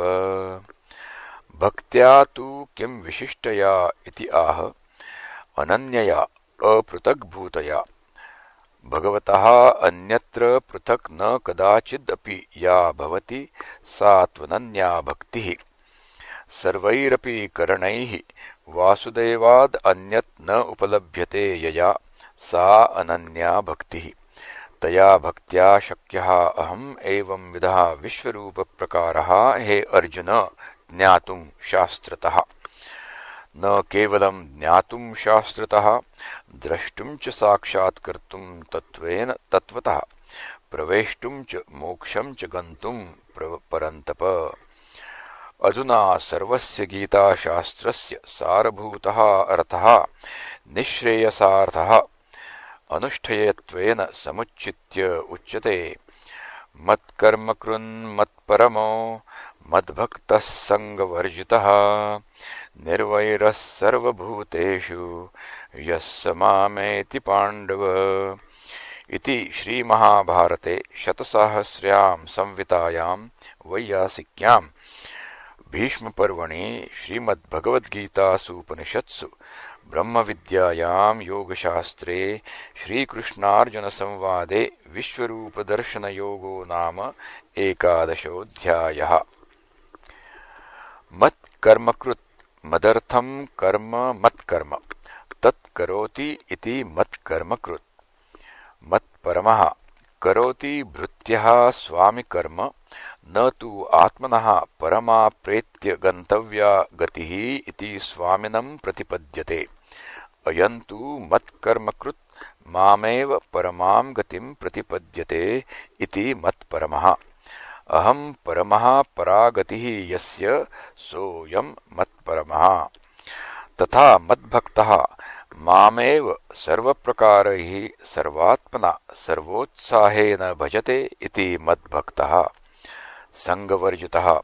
भक्त्या तु किं विशिष्टया इति आह अनन्यया अपृथग्भूतया भगवतः अन्यत्र पृथक् न कदाचिदपि या भवति सा त्वनन्या भक्तिः। सर्वैरपि करणैः वासुदेवाद् अन्यत् न उपलभ्यते यया सा अनन्या भक्तिः। तया भक्त्या शक्यः अहम् एवं विधः विश्वरूपप्रकारः हे अर्जुन ज्ञातुं शास्त्रतः। न केवलं ज्ञातुं शास्त्रतः द्रष्टुं च साक्षात्कर्तुं तत्त्वेन तत्त्वतः प्रवेष्टुं च मोक्षं च गन्तुं परन्तप। अधुना सर्वस्य गीताशास्त्रस्य सारभूतः अर्थः निःश्रेयसार्थः अनुष्ठेयत्वेन समुच्चित्य उच्यते मत्कर्म कृन् मत्परमो मद्भक्तः संगवर्जितः निर्वैरः सर्वभूतेषु यः स मामेति पाण्डव। इति श्रीमहाभारते शतसाहस्र्यां संहितायां वैयासिक्यां भीष्मपर्वणि श्रीमद्भगवद्गीतासूपनिषत्सु ब्रह्मविद्यायां योगशास्त्रे श्रीकृष्णार्जुनसंवादे विश्वरूपदर्शनयोगो नाम 11. मत्कर्मकृत् मदर्थं कर्म मत्कर्म तत्करोति इति मत्कर्मकृत् मत्परमः करोति भृत्यः स्वामिकर्म न तु आत्मनः परमाप्रेत्य गन्तव्या गतिः इति स्वामिनं प्रतिपद्यते। अयं तु मत्कर्मकृत् मामेव परमां गतिं प्रतिपद्यते इति मत्परमः। अहं परमः परा गतिः यस्य सोऽयं मत्परमः। तथा मद्भक्तः मामेव सर्वप्रकारैः सर्वात्मना सर्वोत्साहेन भजते इति मद्भक्तः। संगवर्जितः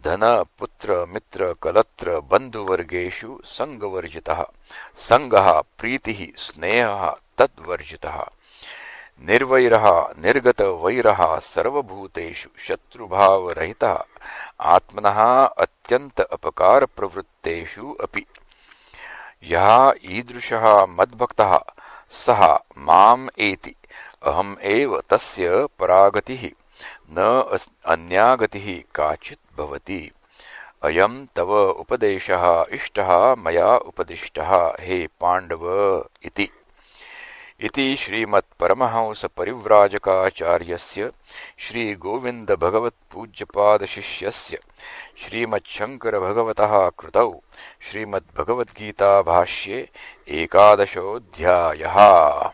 धन पुत्र मित्र कलत्र बन्धुवर्गेषु संगवर्जितः। संगः प्रीतिः स्नेहः तद्वर्जितः। निर्वैरः निर्गतवैरः सर्वभूतेषु शत्रुभावरहितः आत्मनः अत्यन्त अपकारप्रवृत्तेषु अपि। यः ईदृशः मद्भक्तः सः माम् एति अहम् एव तस्य परागतिः न अन्या गतिः काचित् भवति। अयं तव उपदेशः इष्टः मया उपदिष्टः हे पाण्डव इति। इति श्रीमत्परमहंसपरिव्राजकाचार्यस्य श्रीगोविन्दभगवत्पूज्यपादशिष्यस्य श्रीमच्छङ्करभगवतः कृतौ श्रीमद्भगवद्गीताभाष्ये 11.